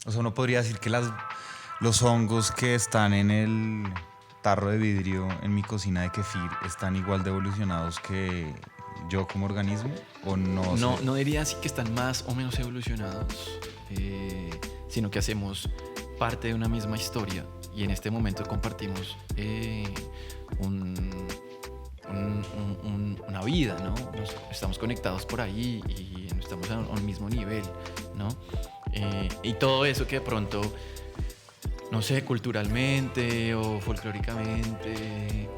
O sea, uno podría decir que los hongos que están en el tarro de vidrio en mi cocina de kefir están igual de evolucionados que yo como organismo, o no sé. No, no diría así que están más o menos evolucionados, sino que hacemos parte de una misma historia y en este momento compartimos una vida, ¿no? Estamos conectados por ahí y estamos a un mismo nivel, ¿no? Y todo eso que de pronto, no sé, culturalmente o folclóricamente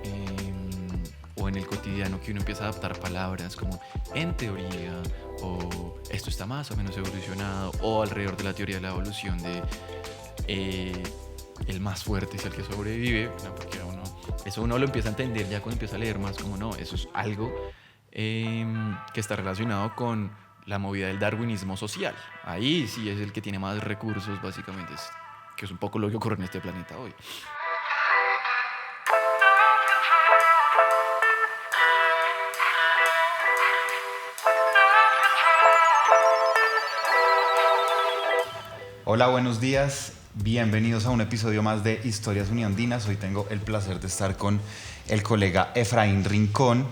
o en el cotidiano, que uno empieza a adaptar palabras como en teoría, o esto está más o menos evolucionado, o alrededor de la teoría de la evolución de el más fuerte es el que sobrevive, ¿no? Porque eso uno lo empieza a entender ya cuando empieza a leer más, como no, eso es algo que está relacionado con la movida del darwinismo social. Ahí sí es el que tiene más recursos, básicamente, que es un poco lo que ocurre en este planeta hoy. Hola, buenos días. Bienvenidos a un episodio más de Historias Uniandinas. Hoy tengo el placer de estar con el colega Efraín Rincón,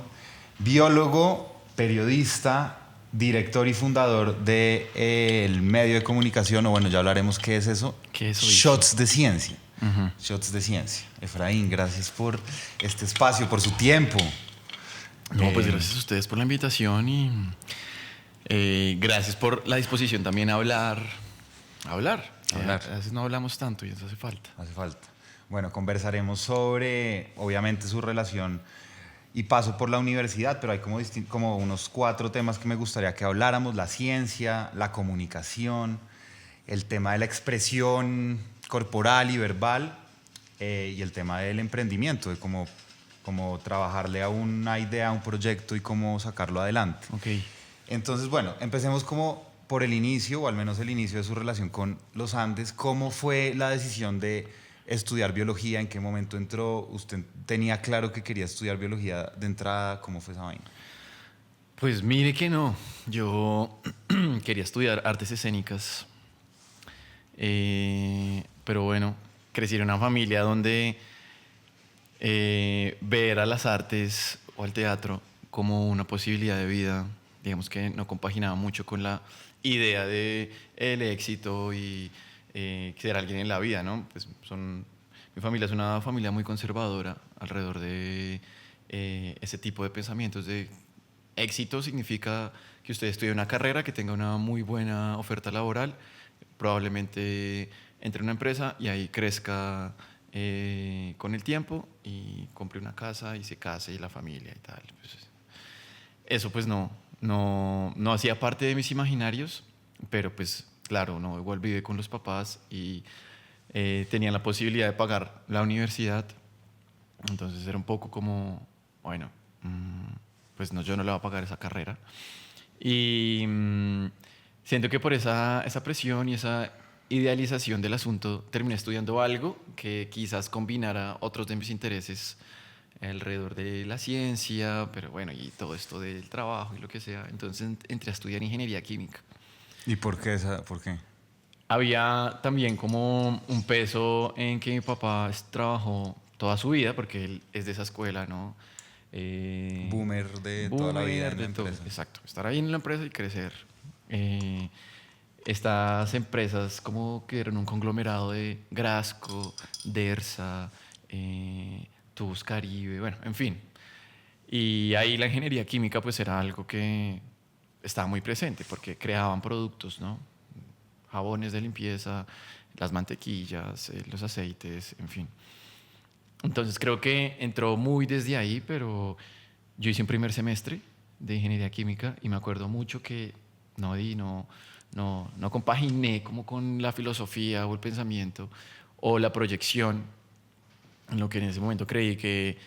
biólogo, periodista, director y fundador del medio de comunicación, o bueno, ya hablaremos qué es eso. ¿Qué es eso? Shots de Ciencia. Uh-huh. Shots de Ciencia. Efraín, gracias por este espacio, por su tiempo. No, pues gracias a ustedes por la invitación y gracias por la disposición también a hablar. A veces no hablamos tanto y eso hace falta. Hace falta. Bueno, conversaremos sobre, obviamente, su relación y paso por la universidad, pero hay como unos 4 temas que me gustaría que habláramos: la ciencia, la comunicación, el tema de la expresión corporal y verbal, y el tema del emprendimiento, de cómo trabajarle a una idea, a un proyecto y cómo sacarlo adelante. Okay. Entonces, bueno, empecemos como por el inicio, o al menos el inicio de su relación con los Andes. ¿Cómo fue la decisión de estudiar biología? ¿En qué momento entró? ¿Usted tenía claro que quería estudiar biología de entrada? ¿Cómo fue esa vaina? Pues mire que no. Yo quería estudiar artes escénicas. Pero bueno, crecí en una familia donde ver a las artes o al teatro como una posibilidad de vida, digamos que no compaginaba mucho con la idea de el éxito y ser alguien en la vida, ¿no? Pues mi familia es una familia muy conservadora alrededor de ese tipo de pensamientos de éxito significa que usted estudie una carrera, que tenga una muy buena oferta laboral, probablemente entre en una empresa y ahí crezca con el tiempo y compre una casa y se case y la familia y tal. Pues, eso pues no hacía parte de mis imaginarios, pero pues claro, no, igual vive con los papás y tenían la posibilidad de pagar la universidad, entonces era un poco como, bueno, pues no, yo no le voy a pagar esa carrera. Y siento que por esa presión y esa idealización del asunto terminé estudiando algo que quizás combinara otros de mis intereses alrededor de la ciencia, pero bueno, y todo esto del trabajo y lo que sea. Entonces entré a estudiar ingeniería química. ¿Y por qué por qué? Había también como un peso en que mi papá trabajó toda su vida, porque él es de esa escuela, ¿no? Boomer de toda la vida en la empresa. Exacto, estar ahí en la empresa y crecer. Estas empresas como que eran un conglomerado de Grasco, Dersa, Tubos Caribe, bueno, en fin. Y ahí la ingeniería química pues era algo que estaba muy presente porque creaban productos, ¿no? Jabones de limpieza, las mantequillas, los aceites, en fin. Entonces creo que entró muy desde ahí, pero yo hice un primer semestre de ingeniería química y me acuerdo mucho que no compaginé como con la filosofía o el pensamiento o la proyección en lo que en ese momento creí que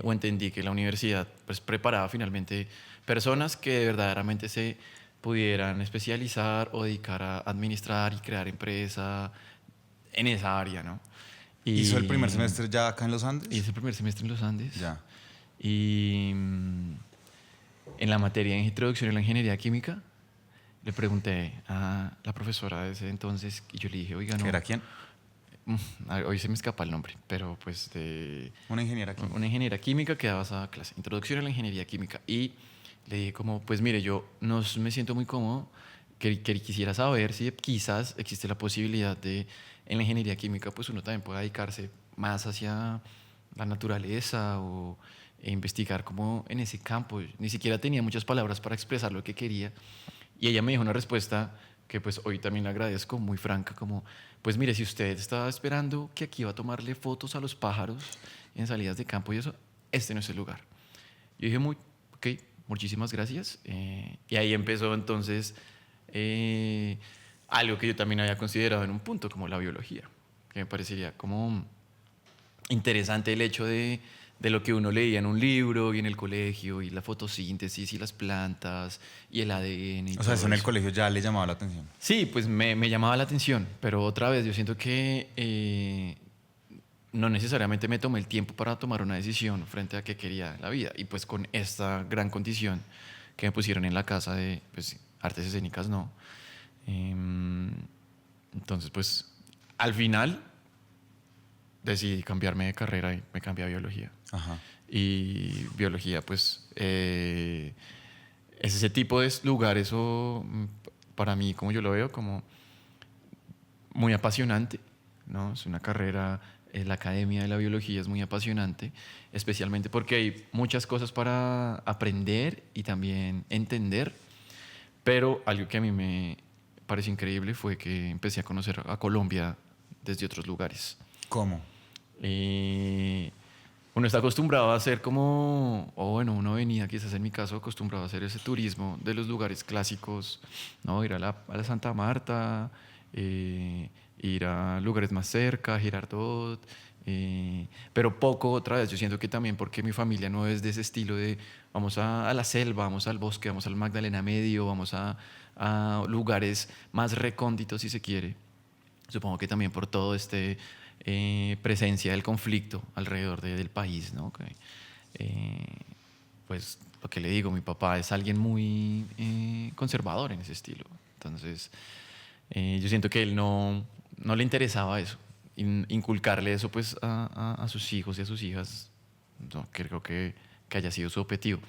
o entendí que la universidad pues preparaba finalmente personas que verdaderamente se pudieran especializar o dedicar a administrar y crear empresa en esa área, ¿no? ¿Hizo el primer semestre ya acá en los Andes? Hice el primer semestre en los Andes. Ya. Y en la materia de introducción a la ingeniería química, le pregunté a la profesora de ese entonces y yo le dije, oiga, no. ¿Que era quién? Hoy se me escapa el nombre, pero pues de... Una ingeniera química. Una ingeniera química que daba esa clase, Introducción a la Ingeniería Química. Y le dije como, pues mire, yo no me siento muy cómodo, que quisiera saber si quizás existe la posibilidad de, en la ingeniería química, pues uno también pueda dedicarse más hacia la naturaleza o investigar como en ese campo. Ni siquiera tenía muchas palabras para expresar lo que quería. Y ella me dijo una respuesta que pues hoy también le agradezco, muy franca, como, pues mire, si usted estaba esperando que aquí iba a tomarle fotos a los pájaros en salidas de campo y eso, este no es el lugar. Yo dije, muy, ok, muchísimas gracias. Y ahí empezó entonces algo que yo también había considerado en un punto, como la biología, que me parecería como interesante el hecho de lo que uno leía en un libro y en el colegio, y la fotosíntesis y las plantas y el ADN. Y O sea, eso en el eso. colegio ya le llamaba la atención. Sí, pues me llamaba la atención, pero otra vez yo siento que no necesariamente me tomé el tiempo para tomar una decisión frente a qué quería en la vida. Y pues con esta gran condición que me pusieron en la casa de pues, artes escénicas, no. Entonces, pues al final decidí cambiarme de carrera y me cambié a biología. Ajá. Y biología, pues, es ese tipo de lugares, o para mí, como yo lo veo, como muy apasionante, ¿no? Es una carrera, la academia de la biología es muy apasionante, especialmente porque hay muchas cosas para aprender y también entender, pero algo que a mí me pareció increíble fue que empecé a conocer a Colombia desde otros lugares. ¿Cómo? Uno está acostumbrado a hacer como, o bueno, uno venía, quizás en mi caso, acostumbrado a hacer ese turismo de los lugares clásicos, ¿no? Ir a la Santa Marta, ir a lugares más cerca, Girardot, pero poco otra vez. Yo siento que también porque mi familia no es de ese estilo de vamos a la selva, vamos al bosque, vamos al Magdalena Medio, vamos a lugares más recónditos si se quiere. Supongo que también por todo presencia del conflicto alrededor del país, ¿no? Pues lo que le digo, mi papá es alguien muy conservador en ese estilo. Entonces, yo siento que él no le interesaba eso, inculcarle eso pues a sus hijos y a sus hijas, no creo que haya sido su objetivo.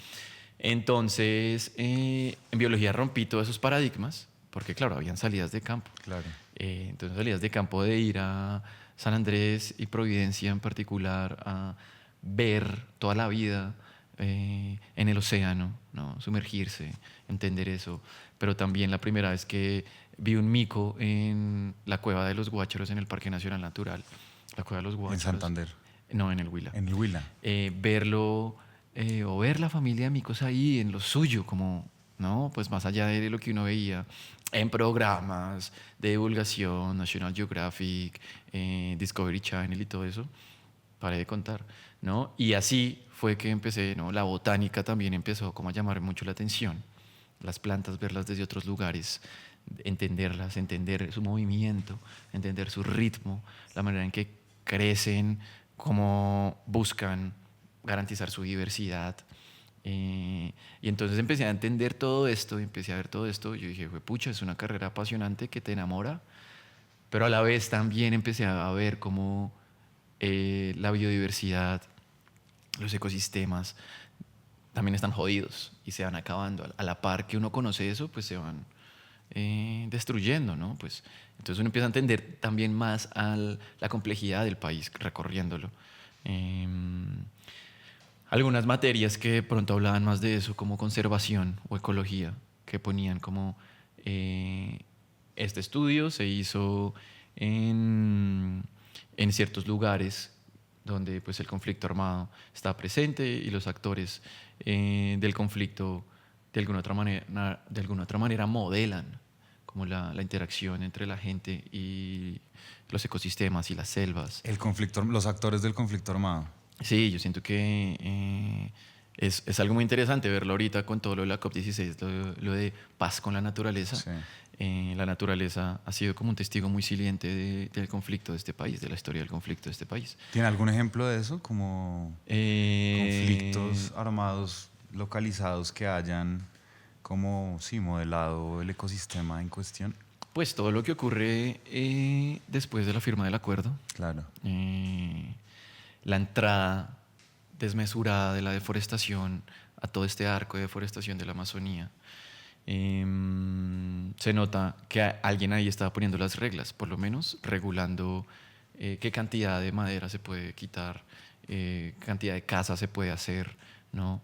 Entonces, en biología rompí todos esos paradigmas, porque claro, habían salidas de campo. Claro. Entonces salidas de campo de ir a San Andrés y Providencia en particular a ver toda la vida en el océano, ¿no? Sumergirse, entender eso. Pero también la primera vez que vi un mico en la Cueva de los Guácharos en el Parque Nacional Natural. La Cueva de los Guácharos. En Santander. No, en el Huila. En el Huila. Verlo o ver la familia de micos ahí en lo suyo, como, ¿no? Pues más allá de lo que uno veía en programas de divulgación, National Geographic, Discovery Channel y todo eso, paré de contar, ¿no? Y así fue que empecé, ¿no? La botánica también empezó como a llamar mucho la atención, las plantas, verlas desde otros lugares, entenderlas, entender su movimiento, entender su ritmo, la manera en que crecen, cómo buscan garantizar su diversidad. Y entonces empecé a entender todo esto, empecé a ver todo esto. Yo dije, pucha, es una carrera apasionante que te enamora, pero a la vez también empecé a ver cómo la biodiversidad, los ecosistemas también están jodidos y se van acabando. A la par que uno conoce eso, pues se van destruyendo, ¿no? Pues, entonces uno empieza a entender también más la complejidad del país recorriéndolo. Algunas materias que de pronto hablaban más de eso, como conservación o ecología, que ponían como este estudio se hizo en ciertos lugares donde pues, el conflicto armado está presente y los actores del conflicto de alguna otra manera modelan como la interacción entre la gente y los ecosistemas y las selvas. El conflicto, los actores del conflicto armado. Sí, yo siento que es algo muy interesante verlo ahorita con todo lo de la COP16, lo de paz con la naturaleza. Sí. La naturaleza ha sido como un testigo muy silente del conflicto de este país, de la historia del conflicto de este país. ¿Tiene algún ejemplo de eso? Como conflictos armados localizados que hayan como, sí, modelado el ecosistema en cuestión? Pues todo lo que ocurre después de la firma del acuerdo, Claro. la entrada desmesurada de la deforestación a todo este arco de deforestación de la Amazonía. Se nota que alguien ahí estaba poniendo las reglas, por lo menos regulando qué cantidad de madera se puede quitar, cantidad de caza se puede hacer, ¿no?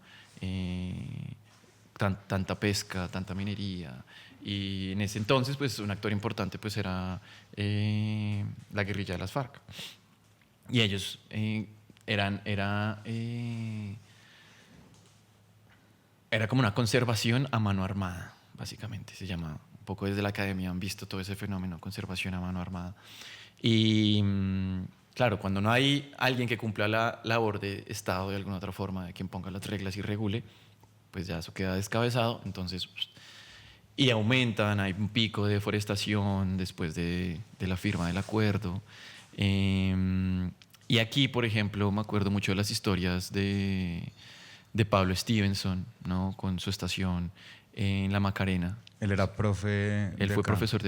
Tanta pesca, tanta minería. Y en ese entonces, pues, un actor importante pues, era la guerrilla de las FARC. Y ellos era como una conservación a mano armada, básicamente. Se llama, un poco desde la academia han visto todo ese fenómeno, conservación a mano armada. Y claro, cuando no hay alguien que cumpla la labor de Estado de alguna otra forma, de quien ponga las reglas y regule, pues ya eso queda descabezado. Entonces, y aumentan, hay un pico de deforestación después de la firma del acuerdo. Y aquí, por ejemplo, me acuerdo mucho de las historias de Pablo Stevenson, ¿no? Con su estación en La Macarena. Él era profe. Él de fue acá. profesor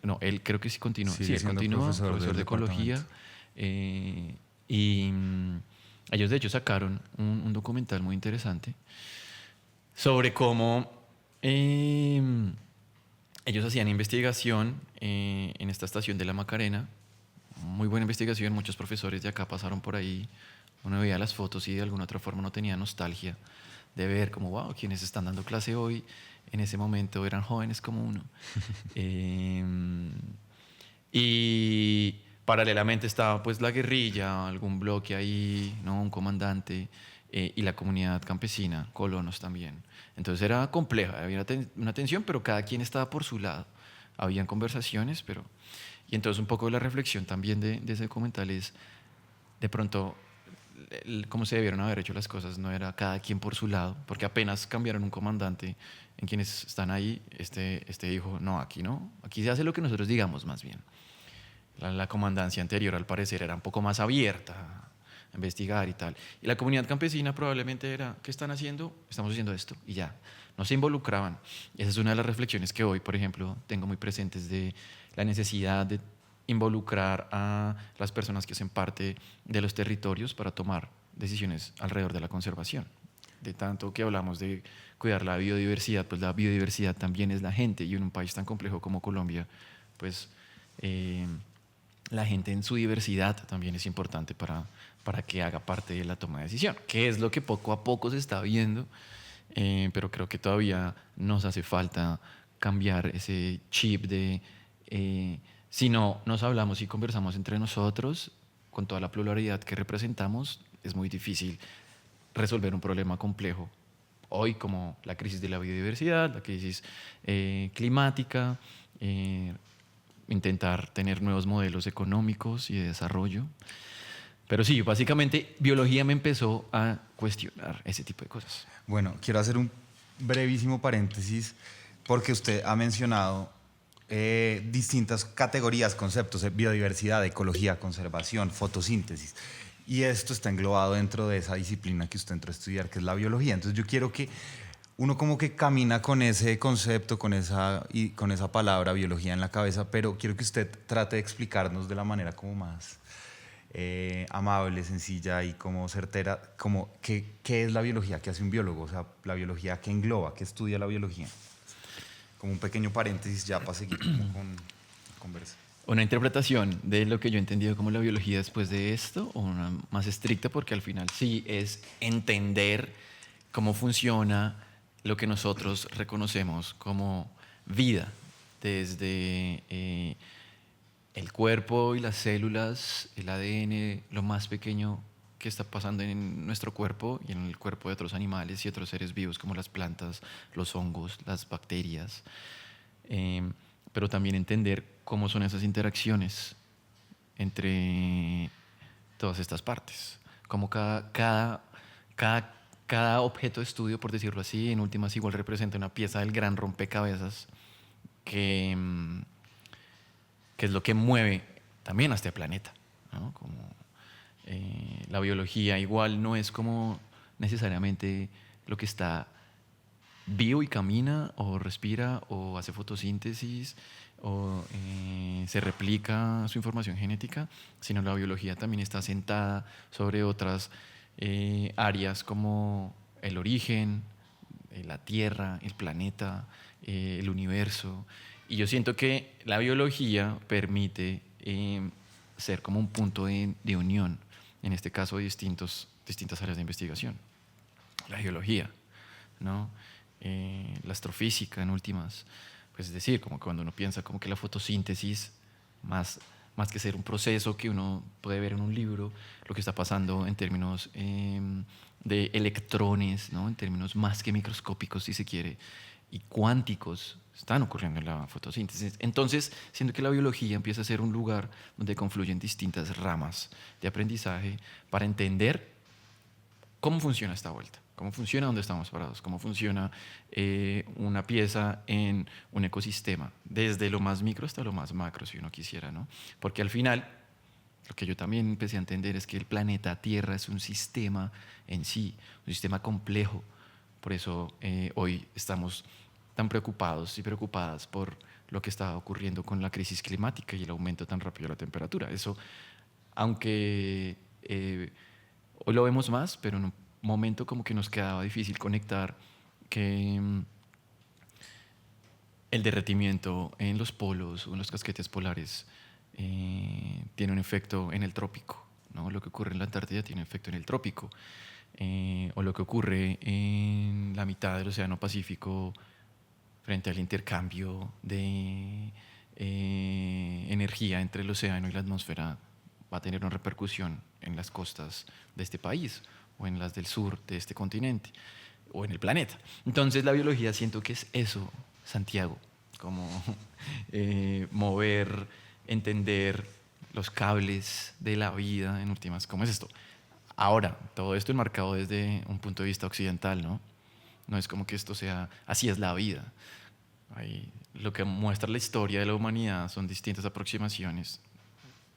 no, él creo que sí continúa. Sigue Sí, él siendo continúa, profesor profesor del de ecología. Y ellos de hecho sacaron un documental muy interesante sobre cómo ellos hacían investigación en esta estación de La Macarena. Muy buena investigación, muchos profesores de acá pasaron por ahí. Uno veía las fotos y de alguna otra forma no tenía nostalgia de ver como, wow, quienes están dando clase hoy en ese momento eran jóvenes como uno. Y paralelamente estaba pues la guerrilla, algún bloque ahí, ¿no? Un comandante y la comunidad campesina, colonos también. Entonces era compleja, había una tensión, pero cada quien estaba por su lado. Habían conversaciones, pero... Y entonces un poco de la reflexión también de ese documental es, de pronto, cómo se debieron haber hecho las cosas, no era cada quien por su lado, porque apenas cambiaron un comandante en quienes están ahí, este dijo, no, aquí se hace lo que nosotros digamos más bien. La comandancia anterior al parecer era un poco más abierta a investigar y tal. Y la comunidad campesina probablemente era, ¿qué están haciendo? Estamos haciendo esto y ya. No se involucraban. Esa es una de las reflexiones que hoy, por ejemplo, tengo muy presentes de la necesidad de involucrar a las personas que hacen parte de los territorios para tomar decisiones alrededor de la conservación. De tanto que hablamos de cuidar la biodiversidad, pues la biodiversidad también es la gente, y en un país tan complejo como Colombia, pues la gente en su diversidad también es importante para que haga parte de la toma de decisión, que es lo que poco a poco se está viendo, pero creo que todavía nos hace falta cambiar ese chip de si no nos hablamos y conversamos entre nosotros, con toda la pluralidad que representamos, es muy difícil resolver un problema complejo. Hoy, como la crisis de la biodiversidad, la crisis climática, intentar tener nuevos modelos económicos y de desarrollo. Pero sí, básicamente biología me empezó a cuestionar ese tipo de cosas. Bueno, quiero hacer un brevísimo paréntesis porque usted ha mencionado distintas categorías, conceptos, biodiversidad, ecología, conservación, fotosíntesis. Y esto está englobado dentro de esa disciplina que usted entró a estudiar, que es la biología. Entonces yo quiero que uno como que camina con ese concepto, con esa palabra biología en la cabeza, pero quiero que usted trate de explicarnos de la manera como más amable, sencilla y como certera, como qué es la biología, qué hace un biólogo, o sea, la biología, qué engloba, qué estudia la biología. Como un pequeño paréntesis ya para seguir como con la conversa. Una interpretación de lo que yo he entendido como la biología después de esto, o una más estricta, porque al final sí es entender cómo funciona lo que nosotros reconocemos como vida, desde el cuerpo y las células, el ADN, lo más pequeño que está pasando en nuestro cuerpo y en el cuerpo de otros animales y otros seres vivos como las plantas, los hongos, las bacterias, pero también entender cómo son esas interacciones entre todas estas partes, cómo cada objeto de estudio, por decirlo así, en últimas igual representa una pieza del gran rompecabezas que es lo que mueve también a este planeta, ¿no? Como, la biología igual no es como necesariamente lo que está vivo y camina o respira o hace fotosíntesis o se replica su información genética, sino la biología también está sentada sobre otras áreas como el origen, la Tierra, el planeta, el universo. Y yo siento que la biología permite ser como un punto de unión, en este caso de distintas áreas de investigación. La geología, ¿no? La astrofísica en últimas. Pues es decir, como cuando uno piensa como que la fotosíntesis, más que ser un proceso que uno puede ver en un libro, lo que está pasando en términos de electrones, ¿no? En términos más que microscópicos, si se quiere, y cuánticos, están ocurriendo en la fotosíntesis. Entonces, siento que la biología empieza a ser un lugar donde confluyen distintas ramas de aprendizaje para entender cómo funciona esta vuelta, cómo funciona donde estamos parados, cómo funciona una pieza en un ecosistema, desde lo más micro hasta lo más macro, si uno quisiera, ¿no? Porque al final, lo que yo también empecé a entender es que el planeta Tierra es un sistema en sí, un sistema complejo. Por eso hoy estamos tan preocupados y preocupadas por lo que está ocurriendo con la crisis climática y el aumento tan rápido de la temperatura. Eso, aunque hoy lo vemos más, pero en un momento como que nos quedaba difícil conectar que el derretimiento en los polos o en los casquetes polares tiene un efecto en el trópico, ¿no? Lo que ocurre en la Antártida tiene efecto en el trópico. O lo que ocurre en la mitad del Océano Pacífico frente al intercambio de energía entre el océano y la atmósfera va a tener una repercusión en las costas de este país o en las del sur de este continente o en el planeta. Entonces la biología siento que es eso, Santiago, como mover, entender los cables de la vida en últimas. ¿Cómo es esto? Ahora, todo esto enmarcado desde un punto de vista occidental, ¿no? No es como que esto sea, así es la vida. Lo que muestra la historia de la humanidad son distintas aproximaciones,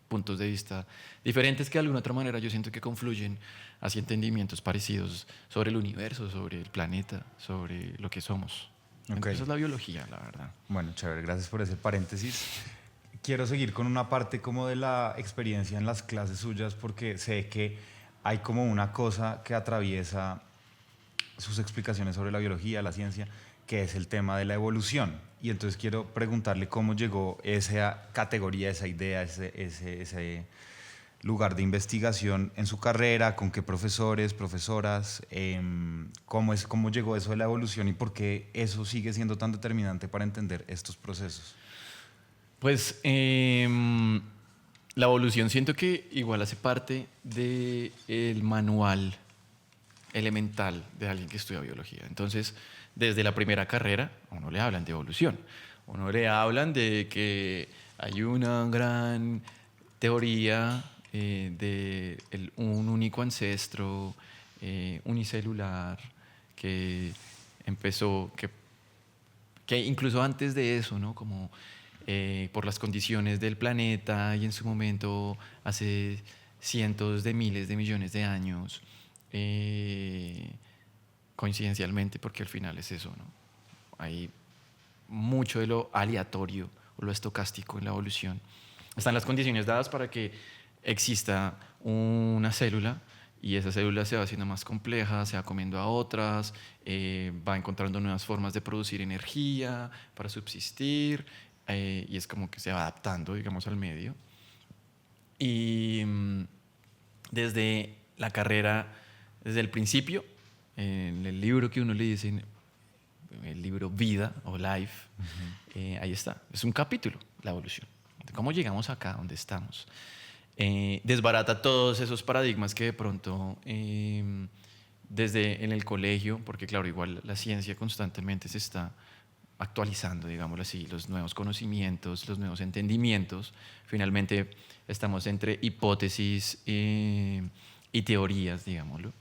puntos de vista diferentes que de alguna otra manera yo siento que confluyen hacia entendimientos parecidos sobre el universo, sobre el planeta, sobre lo que somos. Okay. Esa es la biología, la verdad. Bueno, chévere, gracias por ese paréntesis. Quiero seguir con una parte como de la experiencia en las clases suyas porque sé que hay como una cosa que atraviesa sus explicaciones sobre la biología, la ciencia, que es el tema de la evolución. Y entonces quiero preguntarle cómo llegó esa categoría, esa idea, ese lugar de investigación en su carrera, con qué profesores, profesoras, cómo llegó eso de la evolución y por qué eso sigue siendo tan determinante para entender estos procesos. Pues la evolución siento que igual hace parte del manual elemental de alguien que estudia biología. Entonces, desde la primera carrera, a uno le hablan de evolución. A uno le hablan de que hay una gran teoría de un único ancestro unicelular que empezó, que incluso antes de eso, ¿no? Como por las condiciones del planeta y en su momento hace cientos de miles de millones de años, coincidencialmente, porque al final es eso, ¿no? Hay mucho de lo aleatorio o lo estocástico en la evolución. Están las condiciones dadas para que exista una célula y esa célula se va haciendo más compleja, se va comiendo a otras, va encontrando nuevas formas de producir energía para subsistir y es como que se va adaptando, digamos, al medio. Y desde la carrera, desde el principio, en el libro que uno le dice, el libro Vida o Life, ahí está, es un capítulo, la evolución, de cómo llegamos acá, donde estamos. Desbarata todos esos paradigmas que de pronto desde en el colegio, porque claro, igual la ciencia constantemente se está actualizando, digámoslo así, los nuevos conocimientos, los nuevos entendimientos, finalmente estamos entre hipótesis y teorías, digámoslo.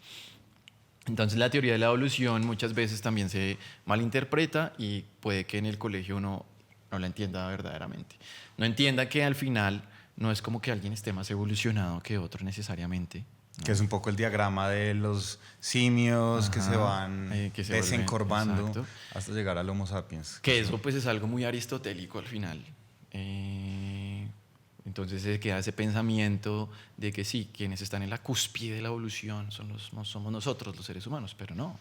Entonces la teoría de la evolución muchas veces también se malinterpreta y puede que en el colegio uno no la entienda verdaderamente. No entienda que al final no es como que alguien esté más evolucionado que otro necesariamente, ¿no? Que es un poco el diagrama de los simios que se van que se desencorvando exacto. hasta llegar al Homo sapiens. Que eso pues es algo muy aristotélico al final. Eh, entonces se queda ese pensamiento de que sí, quienes están en la cúspide de la evolución no somos nosotros los seres humanos, pero no.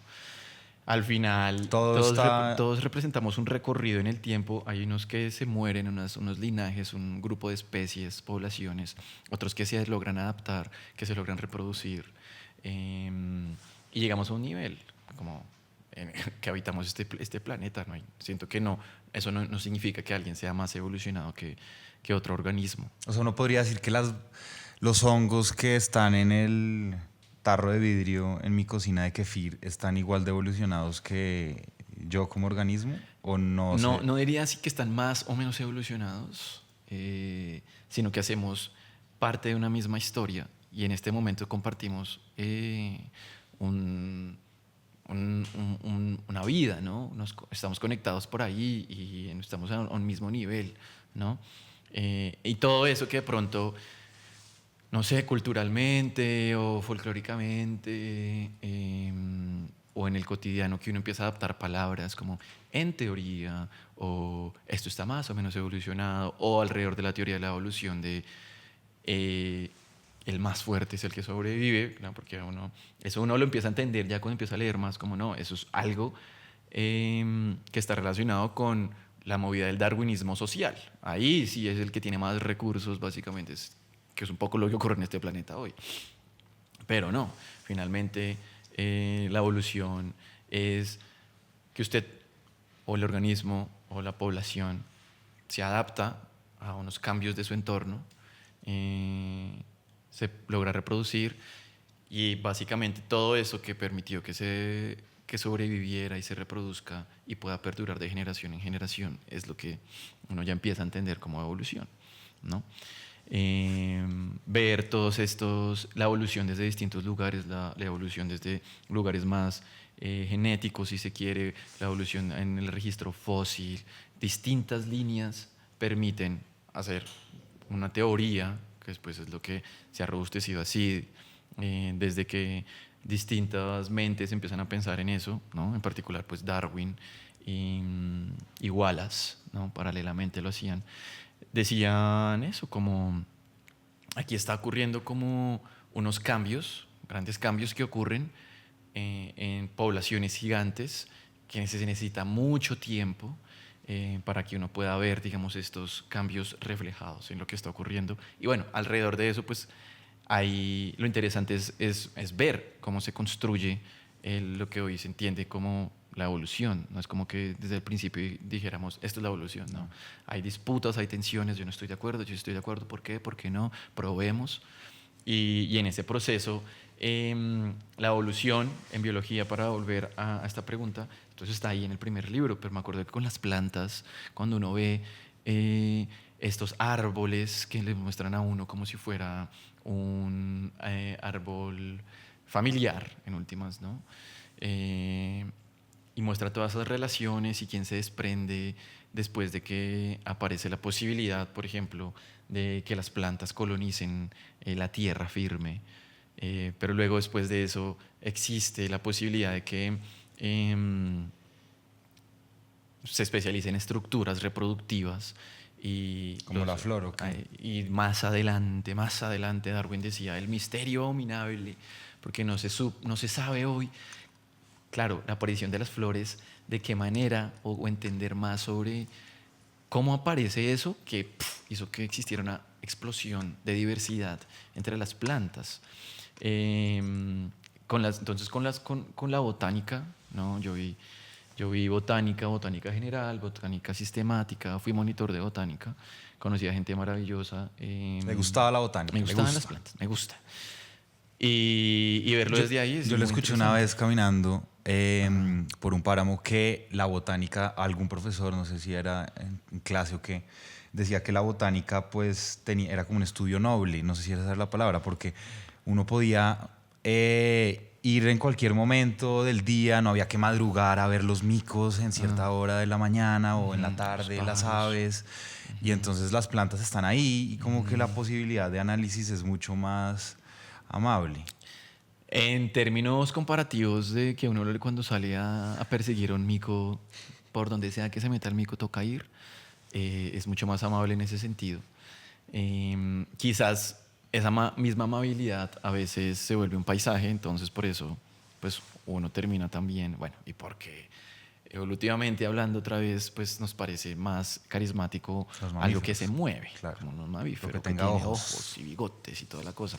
Al final todos representamos un recorrido en el tiempo. Hay unos que se mueren, unos linajes, un grupo de especies, poblaciones, otros que se logran adaptar, que se logran reproducir. Y llegamos a un nivel como que habitamos este planeta. ¿No? Siento que no, eso no significa que alguien sea más evolucionado que otro organismo. O sea, uno podría decir que los hongos que están en el tarro de vidrio en mi cocina de kefir están igual de evolucionados que yo como organismo, o no sé. No diría así que están más o menos evolucionados, sino que hacemos parte de una misma historia y en este momento compartimos una vida, ¿no? Estamos conectados por ahí y estamos a un mismo nivel, ¿no? Y todo eso que de pronto, no sé, culturalmente o folclóricamente o en el cotidiano, que uno empieza a adaptar palabras como en teoría, o esto está más o menos evolucionado, o alrededor de la teoría de la evolución de el más fuerte es el que sobrevive, ¿no? Porque eso uno lo empieza a entender ya cuando empieza a leer más, como no, eso es algo que está relacionado con la movida del darwinismo social. Ahí sí es el que tiene más recursos, básicamente, que es un poco lo que ocurre en este planeta hoy. Pero no, finalmente la evolución es que usted o el organismo o la población se adapta a unos cambios de su entorno, se logra reproducir y básicamente todo eso que permitió que sobreviviera y se reproduzca y pueda perdurar de generación en generación es lo que uno ya empieza a entender como evolución, ¿no? Ver todos estos, la evolución desde distintos lugares, la evolución desde lugares más genéticos, si se quiere, la evolución en el registro fósil, distintas líneas permiten hacer una teoría, que después es lo que se ha robustecido así, desde que distintas mentes empiezan a pensar en eso, ¿no? En particular pues Darwin y Wallace, ¿no? Paralelamente lo hacían. Decían eso, como aquí está ocurriendo como unos cambios, grandes cambios que ocurren en poblaciones gigantes, que se necesita mucho tiempo para que uno pueda ver, digamos, estos cambios reflejados en lo que está ocurriendo. Y bueno, alrededor de eso, pues, ahí lo interesante es ver cómo se construye lo que hoy se entiende como la evolución. No es como que desde el principio dijéramos, esto es la evolución, no. Hay disputas, hay tensiones, yo no estoy de acuerdo, yo estoy de acuerdo, ¿por qué? ¿Por qué no? Probemos. Y en ese proceso, la evolución en biología, para volver a esta pregunta, entonces está ahí en el primer libro, pero me acuerdo que con las plantas, cuando uno ve estos árboles que le muestran a uno como si fuera un árbol familiar, en últimas, ¿no? Y muestra todas esas relaciones y quién se desprende después de que aparece la posibilidad, por ejemplo, de que las plantas colonicen la tierra firme. Pero luego, después de eso, existe la posibilidad de que se especialice en estructuras reproductivas. Como la flor, ¿ok? Y más adelante Darwin decía el misterio abominable, porque no se sabe hoy, claro, la aparición de las flores, de qué manera, o entender más sobre cómo aparece eso que hizo que existiera una explosión de diversidad entre las plantas. Entonces con la botánica, ¿no? Yo vi botánica general, botánica sistemática, fui monitor de botánica, conocí a gente maravillosa. ¿Le gustaba la botánica? Me gustaban las plantas, me gusta. Y verlo desde ahí es yo lo muy escuché una interesante. vez caminando por un páramo, que la botánica, algún profesor, no sé si era en clase o qué, decía que la botánica pues era como un estudio noble, no sé si esa es la palabra, porque uno podía ir en cualquier momento del día, no había que madrugar a ver los micos en cierta hora de la mañana o en la tarde, las aves, y entonces las plantas están ahí y como que la posibilidad de análisis es mucho más amable. En términos comparativos de que uno cuando sale a perseguir a un mico, por donde sea que se meta el mico toca ir, es mucho más amable en ese sentido. Quizás esa misma amabilidad a veces se vuelve un paisaje, entonces por eso pues uno termina también, bueno, y porque evolutivamente hablando otra vez, pues nos parece más carismático Los algo que mamíferos. se mueve, Claro. como un mamífero Lo que que tenga tiene ojos. ojos y bigotes y toda la cosa.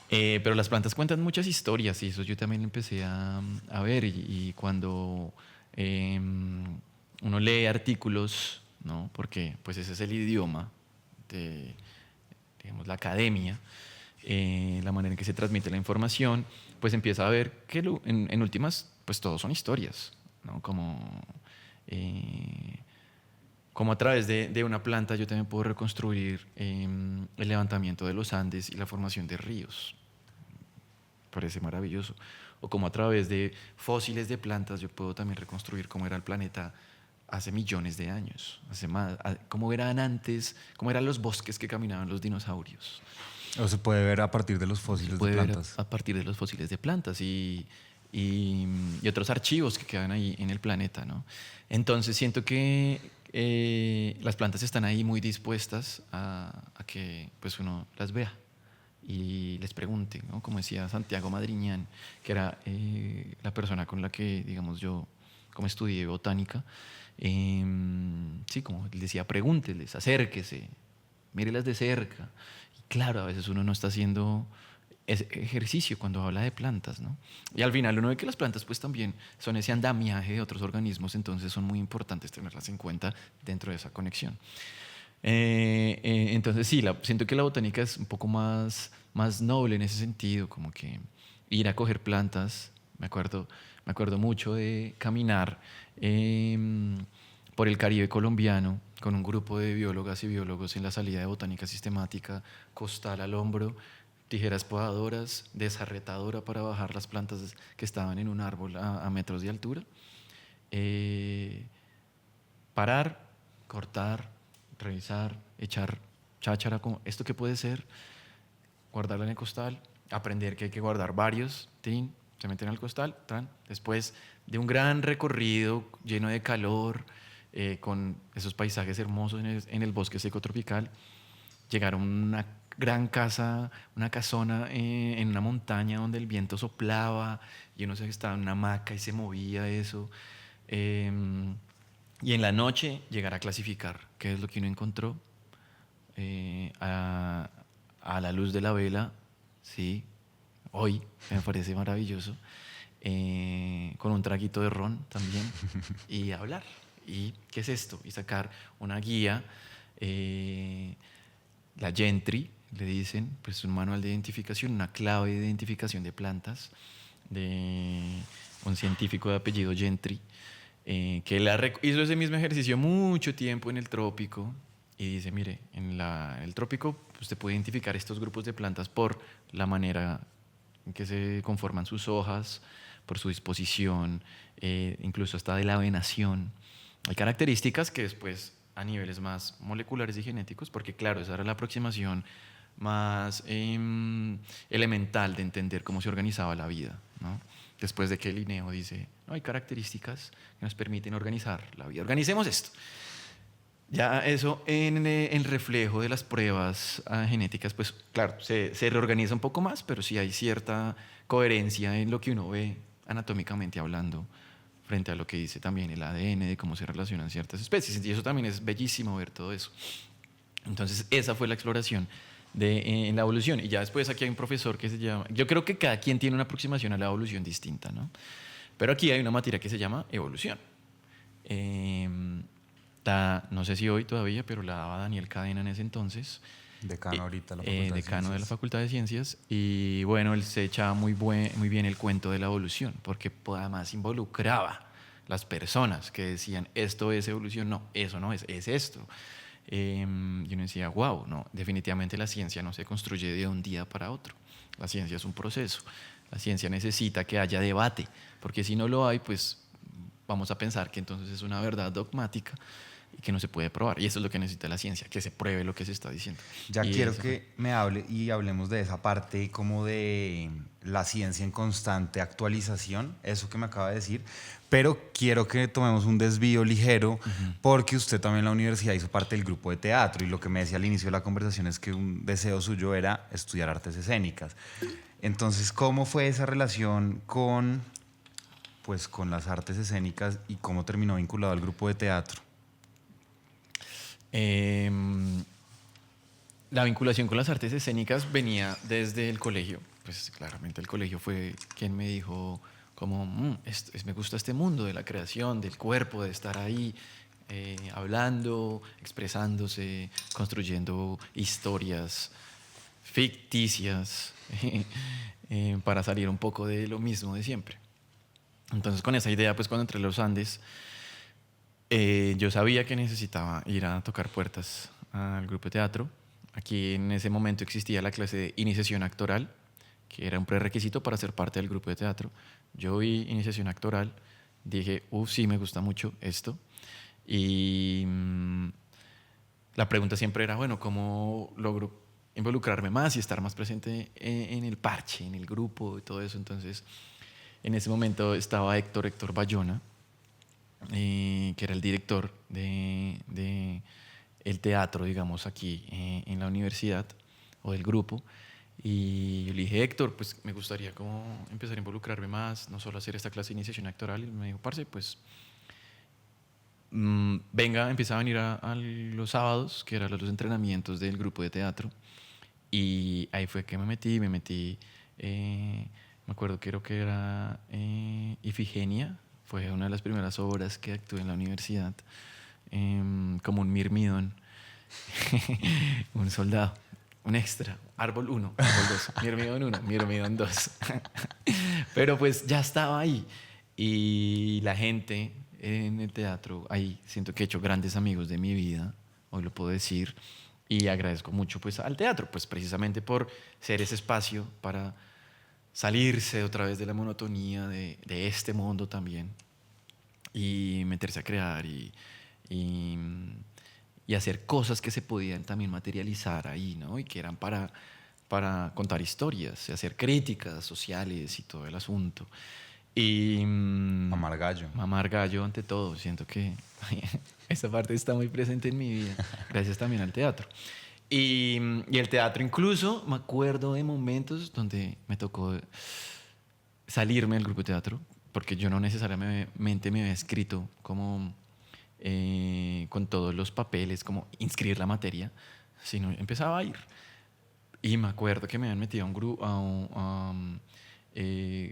Pero las plantas cuentan muchas historias y eso yo también empecé a ver y cuando uno lee artículos, ¿no? Porque pues ese es el idioma de, digamos, la academia, la manera en que se transmite la información, pues empieza a ver que en últimas, pues todos son historias, ¿no? Como a través de una planta yo también puedo reconstruir el levantamiento de los Andes y la formación de ríos. Parece maravilloso. O como a través de fósiles de plantas yo puedo también reconstruir cómo era el planeta hace millones de años, cómo eran antes, cómo eran los bosques que caminaban los dinosaurios. O se puede ver a partir de los Se fósiles de puede ver plantas. a partir de los fósiles de plantas y otros archivos que quedan ahí en el planeta, ¿no? Entonces siento que las plantas están ahí muy dispuestas a que pues uno las vea y les pregunte, ¿no? Como decía Santiago Madriñán, que era la persona con la que, digamos, yo como estudié botánica, sí, como él decía, pregúnteles, acérquese, mírelas de cerca. Y claro, a veces uno no está haciendo ese ejercicio cuando habla de plantas, ¿no? Y al final uno ve que las plantas pues también son ese andamiaje de otros organismos, entonces son muy importantes tenerlas en cuenta dentro de esa conexión. Entonces sí, siento que la botánica es un poco más noble en ese sentido, como que ir a coger plantas, me acuerdo mucho de caminar por el Caribe colombiano con un grupo de biólogas y biólogos en la salida de botánica sistemática, costal al hombro, tijeras podadoras, desarretadora para bajar las plantas que estaban en un árbol a metros de altura, parar, cortar, revisar, echar cháchara, como esto que puede ser, guardarla en el costal, aprender que hay que guardar varios, tin, se meten al costal, tan, después de un gran recorrido lleno de calor, con esos paisajes hermosos en el bosque seco tropical, llegar a una gran casa, una casona en una montaña donde el viento soplaba y uno se estaba en una hamaca y se movía eso. Y en la noche llegar a clasificar qué es lo que uno encontró a la luz de la vela, sí, hoy me parece maravilloso, con un traguito de ron también y hablar. ¿Y qué es esto? Y sacar una guía, la Gentry, le dicen, pues un manual de identificación, una clave de identificación de plantas de un científico de apellido Gentry, que hizo ese mismo ejercicio mucho tiempo en el trópico y dice, mire, en el trópico usted puede identificar estos grupos de plantas por la manera en que se conforman sus hojas, por su disposición, incluso hasta de la venación. Hay características que después a niveles más moleculares y genéticos, porque claro, esa era la aproximación más elemental de entender cómo se organizaba la vida, ¿no? Después de que Linneo dice, no, hay características que nos permiten organizar la vida. Organicemos esto. Ya eso en el reflejo de las pruebas genéticas, pues claro, se reorganiza un poco más, pero sí hay cierta coherencia en lo que uno ve anatómicamente hablando frente a lo que dice también el ADN de cómo se relacionan ciertas especies. Y eso también es bellísimo ver todo eso. Entonces esa fue la exploración en la evolución. Y ya después aquí hay un profesor que se llama, yo creo que cada quien tiene una aproximación a la evolución distinta, ¿no? Pero aquí hay una materia que se llama evolución. No sé si hoy todavía, pero la daba Daniel Cadena en ese entonces. Decano ahorita la Facultad de Decano de la Ciencias. Facultad de Ciencias. Y bueno, él se echaba muy bien el cuento de la evolución, porque además involucraba las personas que decían, esto es evolución, no, eso no es esto. Y uno decía, wow, no, definitivamente la ciencia no se construye de un día para otro. La ciencia es un proceso. La ciencia necesita que haya debate, porque si no lo hay, pues vamos a pensar que entonces es una verdad dogmática y que no se puede probar. Y eso es lo que necesita la ciencia, que se pruebe lo que se está diciendo. Ya Y quiero eso que me hable y hablemos de esa parte como de la ciencia en constante actualización, eso que me acaba de decir, pero quiero que tomemos un desvío ligero porque usted también en la universidad hizo parte del grupo de teatro y lo que me decía al inicio de la conversación es que un deseo suyo era estudiar artes escénicas. Entonces, ¿cómo fue esa relación con, pues, con las artes escénicas y cómo terminó vinculado al grupo de teatro? La vinculación con las artes escénicas venía desde el colegio. Pues claramente el colegio fue quien me dijo como, me gusta este mundo de la creación, del cuerpo, de estar ahí hablando, expresándose, construyendo historias ficticias para salir un poco de lo mismo de siempre. Entonces con esa idea, pues cuando entré a los Andes, yo sabía que necesitaba ir a tocar puertas al grupo de teatro. Aquí en ese momento existía la clase de iniciación actoral, que era un prerequisito para ser parte del grupo de teatro. Yo vi iniciación actoral, dije, sí, me gusta mucho esto. Y la pregunta siempre era, bueno, ¿cómo logro involucrarme más y estar más presente en el parche, en el grupo y todo eso? Entonces, en ese momento estaba Héctor Bayona, que era el director de el teatro, digamos, aquí en la universidad o del grupo. Y yo le dije, Héctor, pues me gustaría como empezar a involucrarme más, no solo hacer esta clase de iniciación actoral. Y me dijo, parce, pues venga, empieza a venir a los sábados, que eran los entrenamientos del grupo de teatro. Y ahí fue que me metí, me acuerdo, creo que era Ifigenia, fue una de las primeras obras que actué en la universidad, como un mirmidón, un soldado, un extra, árbol 1, árbol 2, mirmidón 1, mirmidón 2. Pero pues ya estaba ahí y la gente en el teatro, ahí siento que he hecho grandes amigos de mi vida, hoy lo puedo decir, y agradezco mucho pues al teatro, pues precisamente por ser ese espacio para salirse otra vez de la monotonía de este mundo también y meterse a crear y hacer cosas que se podían también materializar ahí, ¿no? Y que eran para contar historias, y hacer críticas sociales y todo el asunto. Y Mamar gallo. mamar gallo ante todo. Siento que esa parte está muy presente en mi vida, gracias también al teatro. Y el teatro incluso, me acuerdo de momentos donde me tocó salirme del grupo de teatro, porque yo no necesariamente me había escrito como con todos los papeles, como inscribir la materia, sino empezaba a ir. Y me acuerdo que me habían metido a un grupo,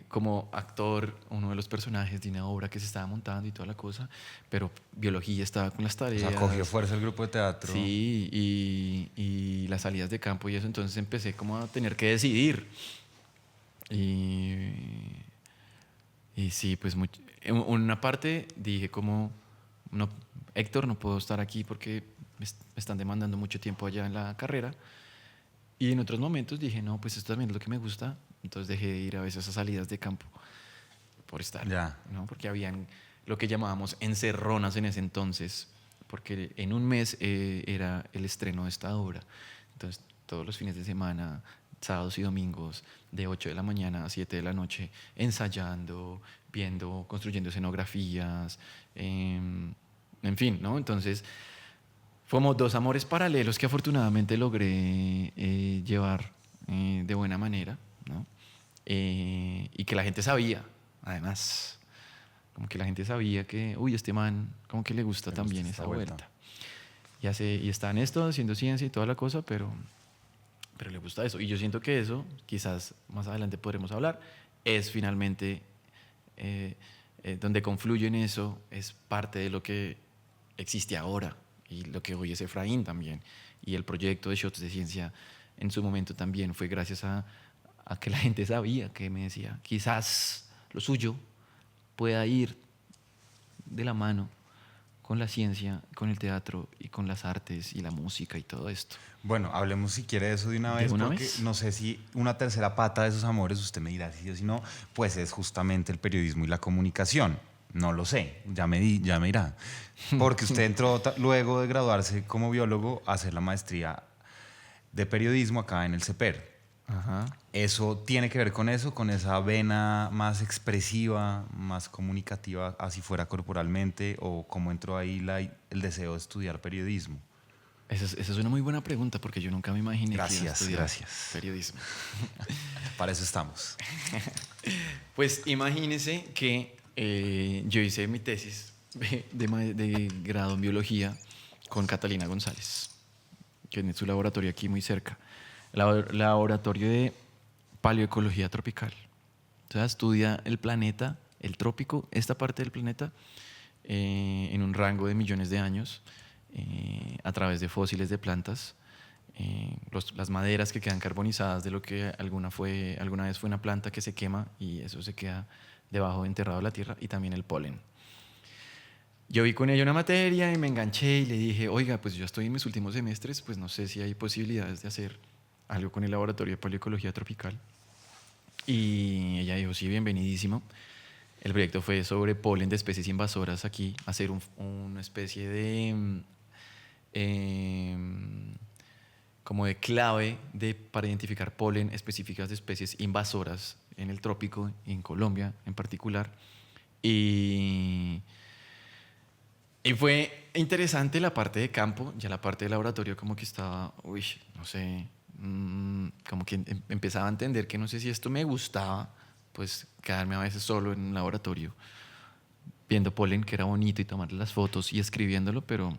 como actor, uno de los personajes de una obra que se estaba montando y toda la cosa, pero biología estaba con las tareas. O sea, cogió fuerza el grupo de teatro. Sí, y las salidas de campo y eso, entonces empecé como a tener que decidir. Y sí, pues en una parte dije como, no, Héctor, no puedo estar aquí porque me están demandando mucho tiempo allá en la carrera. Y en otros momentos dije, no, pues esto también es lo que me gusta. Entonces dejé de ir a veces a salidas de campo por estar, ¿no? Porque habían lo que llamábamos encerronas en ese entonces, porque en un mes era el estreno de esta obra. Entonces todos los fines de semana, sábados y domingos, de 8 de la mañana a 7 de la noche, ensayando, viendo, construyendo escenografías, en fin, ¿no? Entonces fuimos dos amores paralelos que afortunadamente logré llevar de buena manera, ¿no? Y que la gente sabía, además, como que la gente sabía que, uy, este man como que le gusta también esa vuelta. Y está en esto, haciendo ciencia y toda la cosa, pero le gusta eso. Y yo siento que eso, quizás más adelante podremos hablar, es finalmente donde confluye en eso, es parte de lo que existe ahora y lo que hoy es Efraín también. Y el proyecto de Shots de Ciencia en su momento también fue gracias a que la gente sabía, que me decía, quizás lo suyo pueda ir de la mano con la ciencia, con el teatro y con las artes y la música y todo esto. Bueno, hablemos si quiere de eso de una vez, porque no sé si una tercera pata de esos amores, usted me dirá si sí o si no, pues es justamente el periodismo y la comunicación. No lo sé, ya me irá. Porque usted entró luego de graduarse como biólogo a hacer la maestría de periodismo acá en el CEPER. Ajá. ¿Eso tiene que ver con eso, con esa vena más expresiva, más comunicativa, así fuera corporalmente? ¿O cómo entró ahí el deseo de estudiar periodismo? Esa es una muy buena pregunta porque yo nunca me imaginé que iba a Gracias, estudiar gracias. periodismo. Para eso estamos. Pues imagínese que yo hice mi tesis de grado en biología con Catalina González, que tiene su laboratorio aquí muy cerca. Laboratorio de paleoecología tropical. O sea, estudia el planeta, el trópico, esta parte del planeta, en un rango de millones de años, a través de fósiles de plantas, las maderas que quedan carbonizadas de lo que alguna vez fue una planta que se quema y eso se queda debajo, enterrado en la tierra, y también el polen. Yo vi con ella una materia y me enganché y le dije, oiga, pues yo estoy en mis últimos semestres, pues no sé si hay posibilidades de hacer algo con el laboratorio de paleoecología tropical. Y ella dijo, sí, bienvenidísimo. El proyecto fue sobre polen de especies invasoras aquí, hacer una especie de como de clave para identificar polen específicas de especies invasoras en el trópico, en Colombia en particular. Y fue interesante la parte de campo, ya la parte de laboratorio como que estaba, uy, no sé, como que empezaba a entender que no sé si esto me gustaba, pues quedarme a veces solo en un laboratorio viendo polen, que era bonito, y tomarle las fotos y escribiéndolo, pero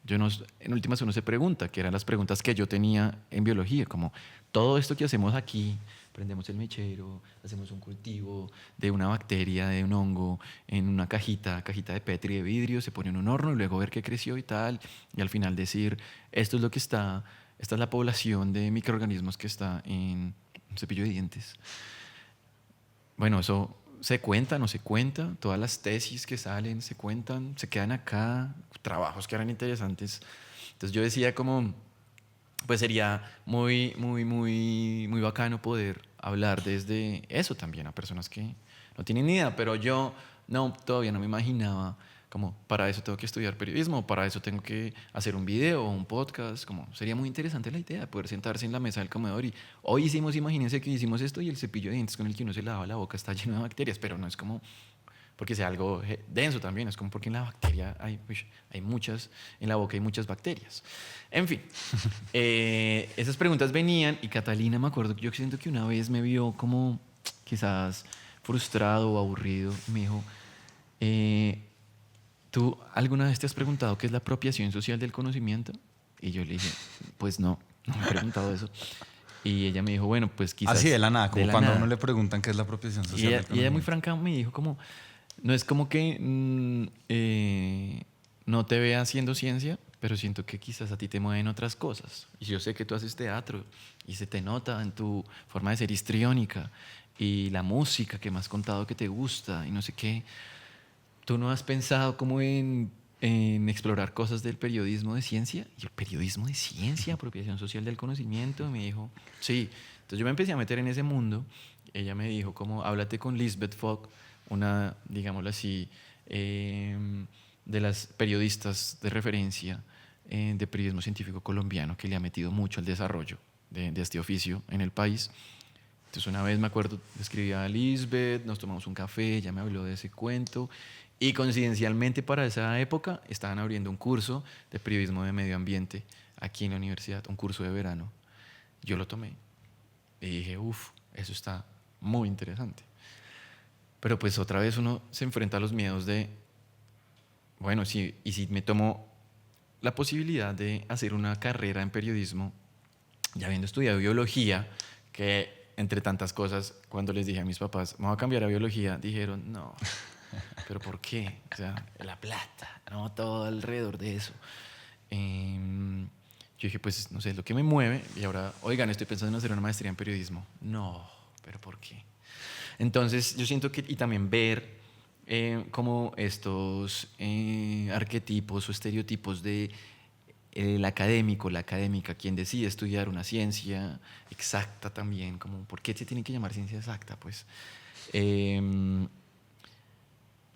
yo no, en últimas uno se pregunta, que eran las preguntas que yo tenía en biología, como todo esto que hacemos aquí, prendemos el mechero, hacemos un cultivo de una bacteria, de un hongo, en una cajita de Petri de vidrio, se pone en un horno y luego ver qué creció y tal, y al final decir, esto es lo que está, esta es la población de microorganismos que está en un cepillo de dientes. Bueno, eso se cuenta, no se cuenta, todas las tesis que salen se cuentan, se quedan acá, trabajos que eran interesantes. Entonces yo decía como, pues sería muy bacano poder hablar desde eso también a personas que no tienen ni idea, pero yo no, todavía no me imaginaba como para eso tengo que estudiar periodismo, para eso tengo que hacer un video o un podcast, como sería muy interesante la idea de poder sentarse en la mesa del comedor y hoy imagínense que hicimos esto y el cepillo de dientes con el que uno se lava la boca está lleno de bacterias, pero no es como porque sea algo denso también, es como porque en la bacteria hay muchas, en la boca hay muchas bacterias. En fin, esas preguntas venían y Catalina, me acuerdo, yo siento que una vez me vio como quizás frustrado o aburrido y me dijo, ¿tú alguna vez te has preguntado qué es la apropiación social del conocimiento? Y yo le dije, pues no, no me he preguntado eso. Y ella me dijo, bueno, pues Así de quizás la nada, de como la cuando a uno nada. le preguntan qué es la apropiación Y social ella, del y ella muy conocimiento. franca me dijo como, no es como que no te vea haciendo ciencia, pero siento que quizás a ti te mueven otras cosas. Y yo sé que tú haces teatro y se te nota en tu forma de ser histriónica y la música que me has contado que te gusta y no sé qué. ¿Tú no has pensado como en explorar cosas del periodismo de ciencia? Y el periodismo de ciencia, apropiación social del conocimiento, me dijo, sí. Entonces yo me empecé a meter en ese mundo. Ella me dijo como, háblate con Lisbeth Fogg, una, digámoslo así, de las periodistas de referencia de periodismo científico colombiano que le ha metido mucho al desarrollo de este oficio en el país. Entonces una vez me acuerdo, escribí a Lisbeth, nos tomamos un café, ella me habló de ese cuento y coincidencialmente para esa época estaban abriendo un curso de periodismo de medio ambiente aquí en la universidad, un curso de verano. Yo lo tomé y dije, uff, eso está muy interesante. Pero pues otra vez uno se enfrenta a los miedos de, bueno, y si me tomo la posibilidad de hacer una carrera en periodismo, ya habiendo estudiado biología, que entre tantas cosas, cuando les dije a mis papás, me voy a cambiar a biología, dijeron, no, pero ¿por qué? O sea, la plata, no todo alrededor de eso. Yo dije, pues no sé, es lo que me mueve. Y ahora, oigan, estoy pensando en hacer una maestría en periodismo. No, pero ¿por qué? Entonces, yo siento que, y también ver como estos arquetipos o estereotipos de el académico, la académica, quien decide estudiar una ciencia exacta también, como, ¿por qué se tiene que llamar ciencia exacta? Pues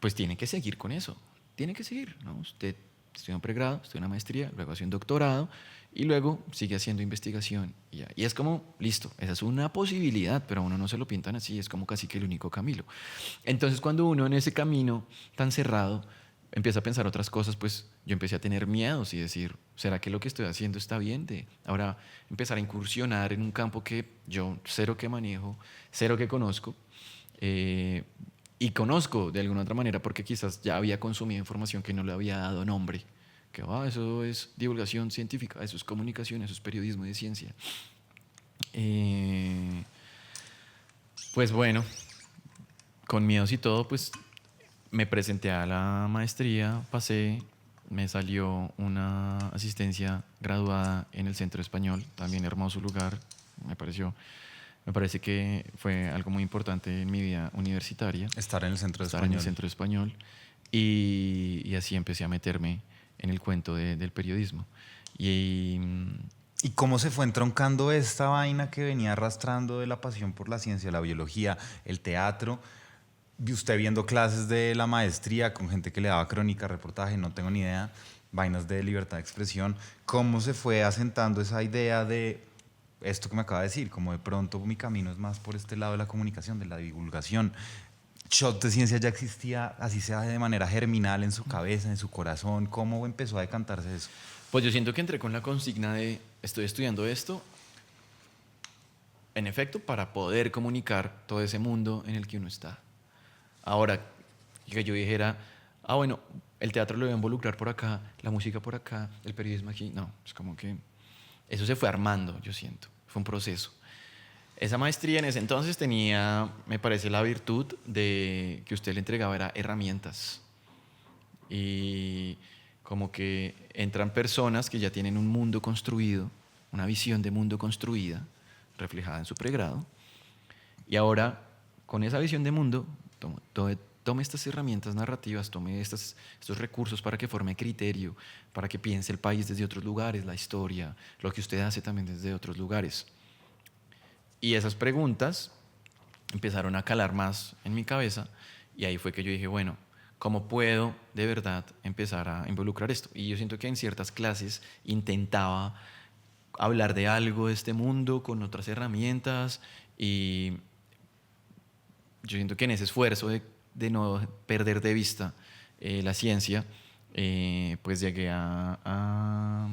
pues tiene que seguir con eso. Tiene que seguir, ¿no? Usted estudia un pregrado, estudia una maestría, luego hace un doctorado y luego sigue haciendo investigación. Y, ya. Y es como, listo, esa es una posibilidad, pero a uno no se lo pintan así, es como casi que el único camino. Entonces, cuando uno en ese camino tan cerrado empieza a pensar otras cosas, pues yo empecé a tener miedos y decir, ¿será que lo que estoy haciendo está bien? De ahora empezar a incursionar en un campo que yo cero que manejo, cero que conozco. eh, y conozco de alguna otra manera porque quizás ya había consumido información que no le había dado nombre. Que eso es divulgación científica, eso es comunicación, eso es periodismo de ciencia. Eh, pues bueno, con miedos y todo, pues me presenté a la maestría, pasé, me salió una asistencia graduada en el Centro Español, también hermoso lugar, me pareció. Me parece que fue algo muy importante en mi vida universitaria. Estar en el centro Estar español. en el Centro Español. Y así empecé a meterme en el cuento del periodismo. Y, ¿Y cómo se fue entroncando esta vaina que venía arrastrando de la pasión por la ciencia, la biología, el teatro? Y usted viendo clases de la maestría con gente que le daba crónica, reportaje, no tengo ni idea, vainas de libertad de expresión. ¿Cómo se fue asentando esa idea de esto que me acaba de decir? Como de pronto mi camino es más por este lado de la comunicación, de la divulgación. Shot de Ciencia ya existía, así sea de manera germinal en su cabeza, en su corazón. ¿Cómo empezó a decantarse eso? pues yo siento que entré con la consigna de estoy estudiando esto, en efecto, para poder comunicar todo ese mundo en el que uno está. Ahora, que yo dijera, bueno, el teatro lo voy a involucrar por acá, la música por acá, el periodismo aquí. No, es como que eso se fue armando, yo siento. Fue un proceso. Esa maestría en ese entonces tenía, me parece, la virtud de que usted le entregaba era herramientas. Y como que entran personas que ya tienen un mundo construido, una visión de mundo construida, reflejada en su pregrado. Y ahora, con esa visión de mundo, tome estas herramientas narrativas, tome estos recursos para que forme criterio, para que piense el país desde otros lugares, la historia, lo que usted hace también desde otros lugares. Y esas preguntas empezaron a calar más en mi cabeza y ahí fue que yo dije, bueno, ¿cómo puedo de verdad empezar a involucrar esto? Y yo siento que en ciertas clases intentaba hablar de algo de este mundo con otras herramientas y yo siento que en ese esfuerzo de no perder de vista la ciencia, pues llegué a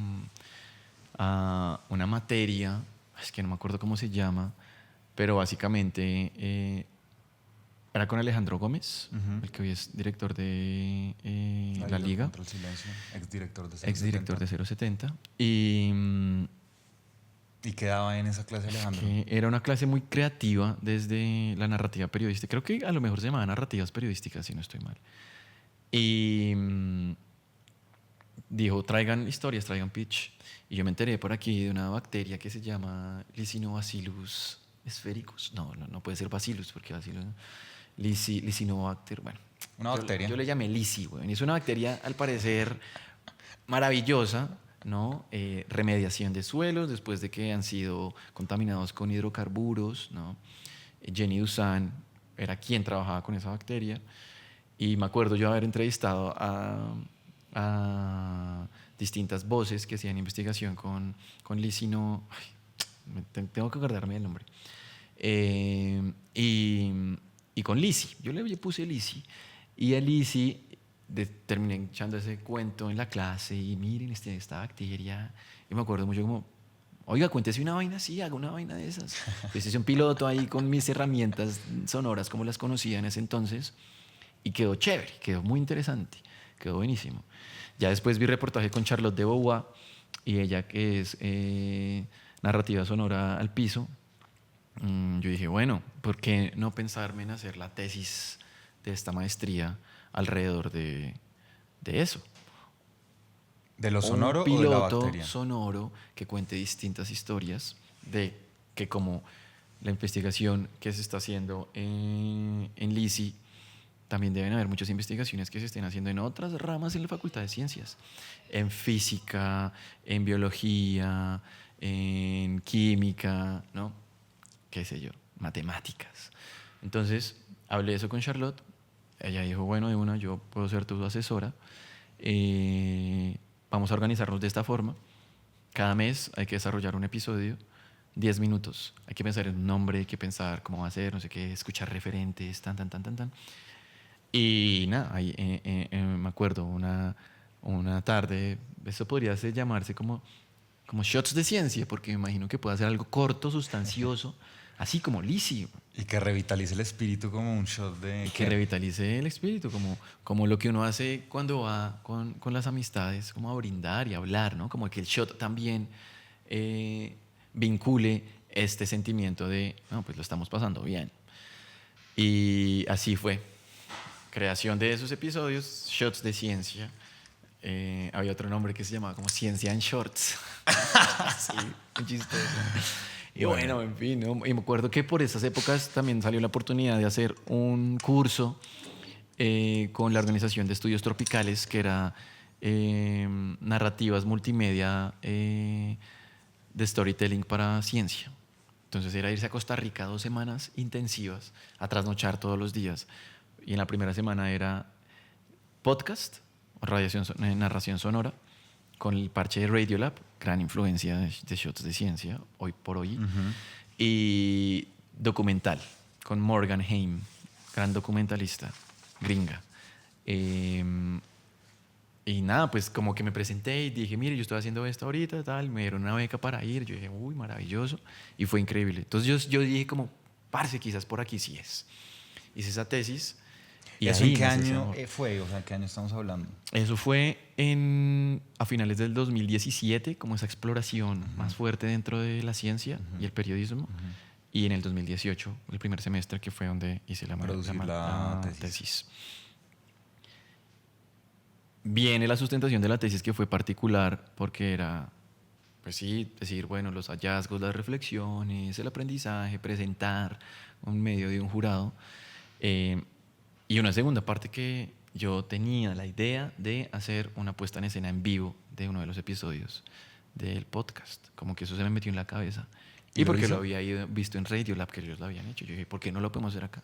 una materia, es que no me acuerdo cómo se llama, pero básicamente era con Alejandro Gómez, el que hoy es director de La Liga, Contra el silencio, exdirector de 070. exdirector de 070. Y ¿Y quedaba en esa clase Alejandro? que era una clase muy creativa desde la narrativa periodística. Creo que a lo mejor se llamaba narrativas periodísticas, si no estoy mal. Y dijo, traigan historias, traigan pitch. Y yo me enteré por aquí de una bacteria que se llama Licinobacillus sphaericus. No puede ser bacillus, porque bacillus... Licinobacter, bueno. Una bacteria. Yo le llamé Lisi, güey. Es una bacteria, al parecer, maravillosa, ¿no? Remediación de suelos después de que han sido contaminados con hidrocarburos, ¿no? Jenny Dusan era quien trabajaba con esa bacteria. Y me acuerdo yo haber entrevistado a distintas voces que hacían investigación con Licino. Tengo que acordarme del nombre. Y con Lisi. Yo le puse Lisi. Y a Lisi terminé echando ese cuento en la clase. Y miren esta bacteria. Y me acuerdo mucho como, oiga, cuéntese una vaina así, haga una vaina de esas. Pues hice un piloto ahí con mis herramientas sonoras como las conocía en ese entonces. Y quedó chévere, quedó muy interesante, quedó buenísimo. Ya después vi reportaje con Charlotte de Beauvoir y ella que es narrativa sonora al piso. Yo dije, bueno, ¿por qué no pensarme en hacer la tesis de esta maestría alrededor de eso? ¿De lo sonoro Un o de la piloto bacteria? sonoro que cuente distintas historias de que como la investigación que se está haciendo en LISI, también deben haber muchas investigaciones que se estén haciendo en otras ramas en la Facultad de Ciencias, en física, en biología, en química, ¿no? Qué sé yo, matemáticas. Entonces, hablé eso con Charlotte ella dijo, bueno, de una, yo puedo ser tu asesora. Vamos a organizarnos de esta forma. Cada mes hay que desarrollar un episodio, 10 minutos. Hay que pensar en un nombre, hay que pensar cómo va a ser, no sé qué, escuchar referentes, tan, tan, tan, tan, tan. Y nada, ahí, me acuerdo una tarde, eso podría llamarse como shots de ciencia, porque me imagino que puede ser algo corto, sustancioso, así como Lizzy, Y que revitalice el espíritu como un shot de... y que revitalice el espíritu, como lo que uno hace cuando va con las amistades, como a brindar y a hablar, ¿no? Como que el shot también vincule este sentimiento de, no, pues lo estamos pasando bien. Y así fue. Creación de esos episodios, shots de ciencia. Había otro nombre que se llamaba como Ciencia en Shorts. Sí, muy chistoso. Y bueno, en fin, ¿no? Y me acuerdo que por esas épocas también salió la oportunidad de hacer un curso con la Organización de Estudios Tropicales, que era narrativas multimedia de storytelling para ciencia. Entonces era irse a Costa Rica 2 semanas intensivas, a trasnochar todos los días. Y en la primera semana era podcast, narración sonora, con el parche de Radiolab, gran influencia de Shots de Ciencia, hoy por hoy, y documental, con Morgan Haim, gran documentalista, gringa. Y nada, pues como que me presenté y dije, mire, yo estoy haciendo esto ahorita, tal, me dieron una beca para ir, yo dije, uy, maravilloso, y fue increíble. Entonces yo dije como, parce, quizás por aquí sí es. Hice esa tesis. Y ¿Eso ahí en qué nace ese año amor. fue? O sea, ¿qué año estamos hablando? Eso fue a finales del 2017, como esa exploración más fuerte dentro de la ciencia y el periodismo. Y en el 2018, el primer semestre, que fue donde hice la tesis. Viene la sustentación de la tesis, que fue particular porque era, pues sí, decir, bueno, los hallazgos, las reflexiones, el aprendizaje, presentar en medio de un jurado. Y una segunda parte que yo tenía la idea de hacer una puesta en escena en vivo de uno de los episodios del podcast. Como que eso se me metió en la cabeza. ¿Y Y lo porque hizo? lo había visto en Radiolab, que ellos lo habían hecho. Yo dije, ¿por qué no lo podemos hacer acá?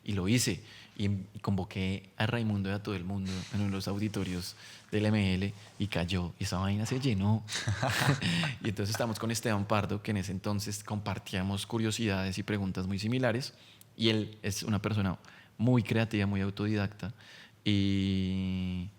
Y lo hice. Y convoqué a Raimundo y a todo el mundo en uno de los auditorios del ML y cayó. Y esa vaina se llenó. Y entonces estamos con Esteban Pardo, que en ese entonces compartíamos curiosidades y preguntas muy similares. Y él es una persona muy creativa, muy autodidacta y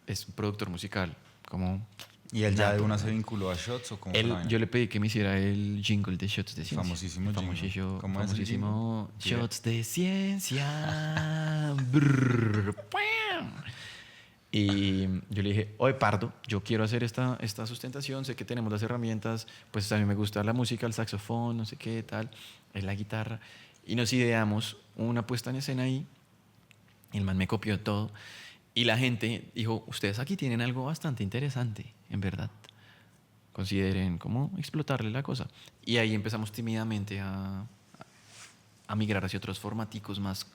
es un productor musical. Como ¿Y él ya de nato. una se vinculó a Shots o cómo fue la vaina? Yo le pedí que me hiciera el jingle de Shots de Ciencia. Famosísimo jingle. ¿Cómo es el Famosísimo jingle? Shots de Ciencia. Brrr, ¡pam! Y yo le dije, oye, Pardo, yo quiero hacer esta sustentación, sé que tenemos las herramientas, pues a mí me gusta la música, el saxofón, no sé qué, tal, la guitarra. Y nos ideamos una puesta en escena ahí, el man me copió todo, y la gente dijo, ustedes aquí tienen algo bastante interesante, en verdad. Consideren cómo explotarle la cosa. Y ahí empezamos tímidamente a migrar hacia otros formaticos más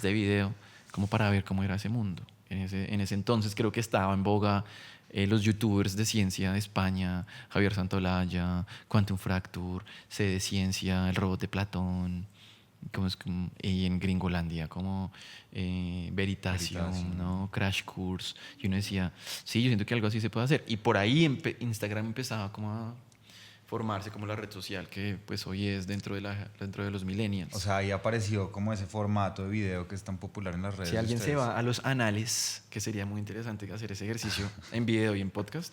de video, como para ver cómo era ese mundo. En ese entonces creo que estaba en boga los youtubers de ciencia de España, Javier Santolaya, Quantum Fracture, C de Ciencia, El Robot de Platón, y en Gringolandia como Veritasium, ¿no? Crash Course. Y uno decía, sí, yo siento que algo así se puede hacer. Y por ahí Instagram empezaba como a formarse como la red social que pues hoy es dentro de los millennials. O sea, ahí apareció como ese formato de video que es tan popular en las redes. Si alguien de se ustedes. va a los anales, que sería muy interesante hacer ese ejercicio en video y en podcast,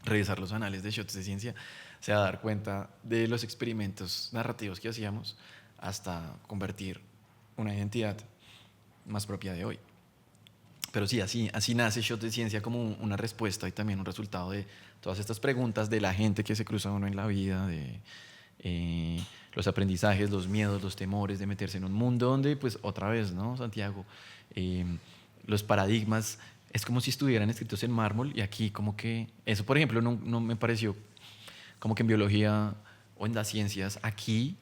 revisar los anales de Shots de Ciencia, se va a dar cuenta de los experimentos narrativos que hacíamos hasta convertir una identidad más propia de hoy. Pero sí, así nace Shots de Ciencia como una respuesta y también un resultado de todas estas preguntas de la gente que se cruza uno en la vida, de los aprendizajes, los miedos, los temores de meterse en un mundo donde, pues otra vez, ¿no, Santiago? Los paradigmas es como si estuvieran escritos en mármol y aquí como que, eso por ejemplo no me pareció como que en biología o en las ciencias, aquí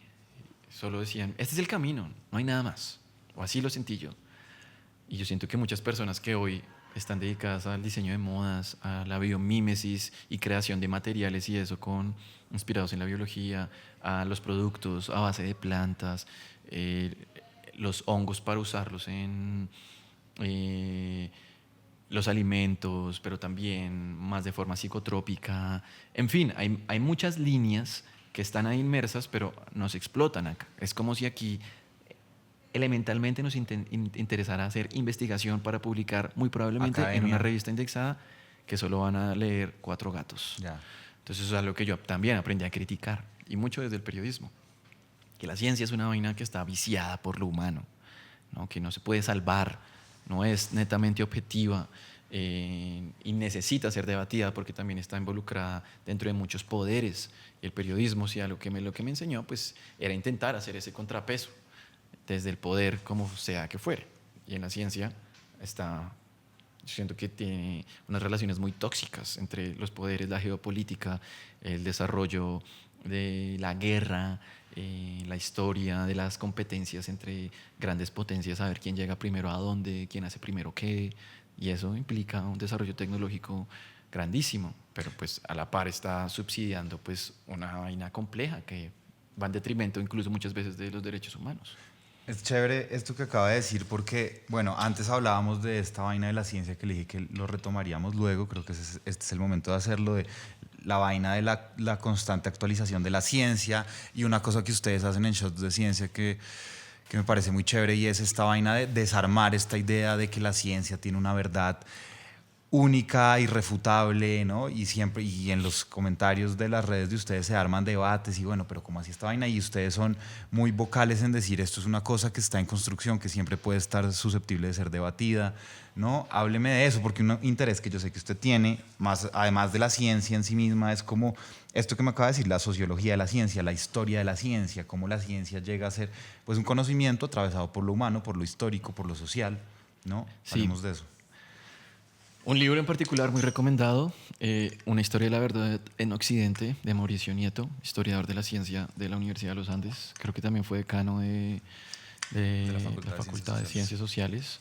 solo decían, este es el camino, no hay nada más, o así lo sentí yo. Y yo siento que muchas personas que hoy están dedicadas al diseño de modas, a la biomímesis y creación de materiales y eso inspirados en la biología, a los productos a base de plantas, los hongos para usarlos en los alimentos, pero también más de forma psicotrópica. En fin, hay muchas líneas que están ahí inmersas, pero nos explotan acá. Es como si aquí elementalmente nos interesara hacer investigación para publicar muy probablemente en una Academia. revista indexada que solo van a leer 4 gatos. Ya. Entonces eso es algo que yo también aprendí a criticar, y mucho desde el periodismo. Que la ciencia es una vaina que está viciada por lo humano, ¿no? Que no se puede salvar, no es netamente objetiva, y necesita ser debatida porque también está involucrada dentro de muchos poderes. Y el periodismo, sí, lo que me enseñó, pues, era intentar hacer ese contrapeso desde el poder, como sea que fuere. Y en la ciencia está, siento que tiene unas relaciones muy tóxicas entre los poderes, la geopolítica, el desarrollo de la guerra, la historia de las competencias entre grandes potencias, saber quién llega primero a dónde, quién hace primero qué, y eso implica un desarrollo tecnológico grandísimo, pero pues a la par está subsidiando pues una vaina compleja que va en detrimento incluso muchas veces de los derechos humanos. Es chévere esto que acaba de decir porque, bueno, antes hablábamos de esta vaina de la ciencia que le dije que lo retomaríamos luego, creo que este es el momento de hacerlo, de la vaina de la constante actualización de la ciencia y una cosa que ustedes hacen en Shots de Ciencia que me parece muy chévere y es esta vaina de desarmar esta idea de que la ciencia tiene una verdad única, irrefutable, ¿no? Y siempre, y en los comentarios de las redes de ustedes se arman debates y bueno, pero ¿cómo así esta vaina? Y ustedes son muy vocales en decir esto es una cosa que está en construcción, que siempre puede estar susceptible de ser debatida, ¿no? Hábleme de eso, porque un interés que yo sé que usted tiene, más, además de la ciencia en sí misma, es como esto que me acaba de decir, la sociología de la ciencia, la historia de la ciencia, cómo la ciencia llega a ser pues un conocimiento atravesado por lo humano, por lo histórico, por lo social, ¿no? Sí, Hablemos de eso. un libro en particular muy recomendado, Una historia de la verdad en Occidente, de Mauricio Nieto, historiador de la ciencia de la Universidad de los Andes. Creo que también fue decano de la Facultad de Ciencias Sociales.